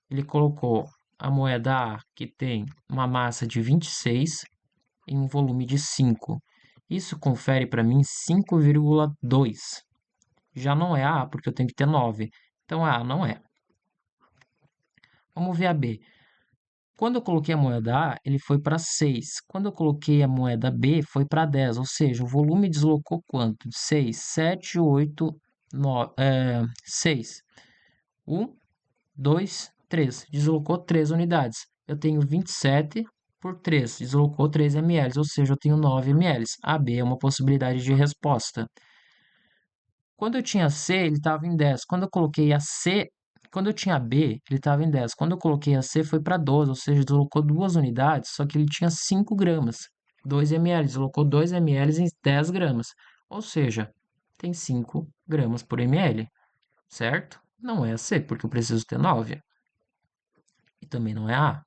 ele colocou a moeda A, que tem uma massa de 26 em um volume de 5. Isso confere para mim 5,2. Já não é a A, porque eu tenho que ter 9. Então a A não é. Vamos ver a B. Quando eu coloquei a moeda A, ele foi para 6. Quando eu coloquei a moeda B, foi para 10. Ou seja, o volume deslocou quanto? 6, 7, 8, 9, 6. 1, 2, 3. Deslocou 3 unidades. Eu tenho 27 por 3. Deslocou 3 ml, ou seja, eu tenho 9 ml. A B é uma possibilidade de resposta. Quando eu tinha C, ele estava em 10. Quando eu coloquei a C, quando eu tinha B, ele estava em 10. Quando eu coloquei a C, foi para 12, ou seja, deslocou 2 unidades, só que ele tinha 5 gramas. 2 ml, deslocou 2 ml em 10 gramas. Ou seja, tem 5 gramas por ml, certo? Não é a C, porque eu preciso ter 9. E também não é a A.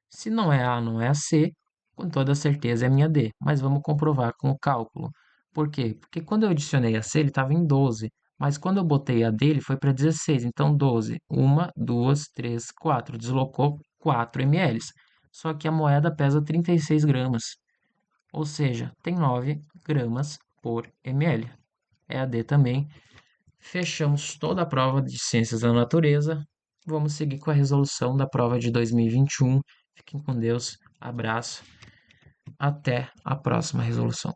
Se não é a A, não é a C, com toda certeza é a minha D. Mas vamos comprovar com o cálculo. Por quê? Porque quando eu adicionei a C, ele estava em 12. Mas quando eu botei a D, ele foi para 16. Então, 12. 1, 2, 3, 4. Deslocou 4 ml. Só que a moeda pesa 36 gramas. Ou seja, tem 9 gramas por ml. É a D também. Fechamos toda a prova de Ciências da Natureza. Vamos seguir com a resolução da prova de 2021. Fiquem com Deus. Abraço. Até a próxima resolução.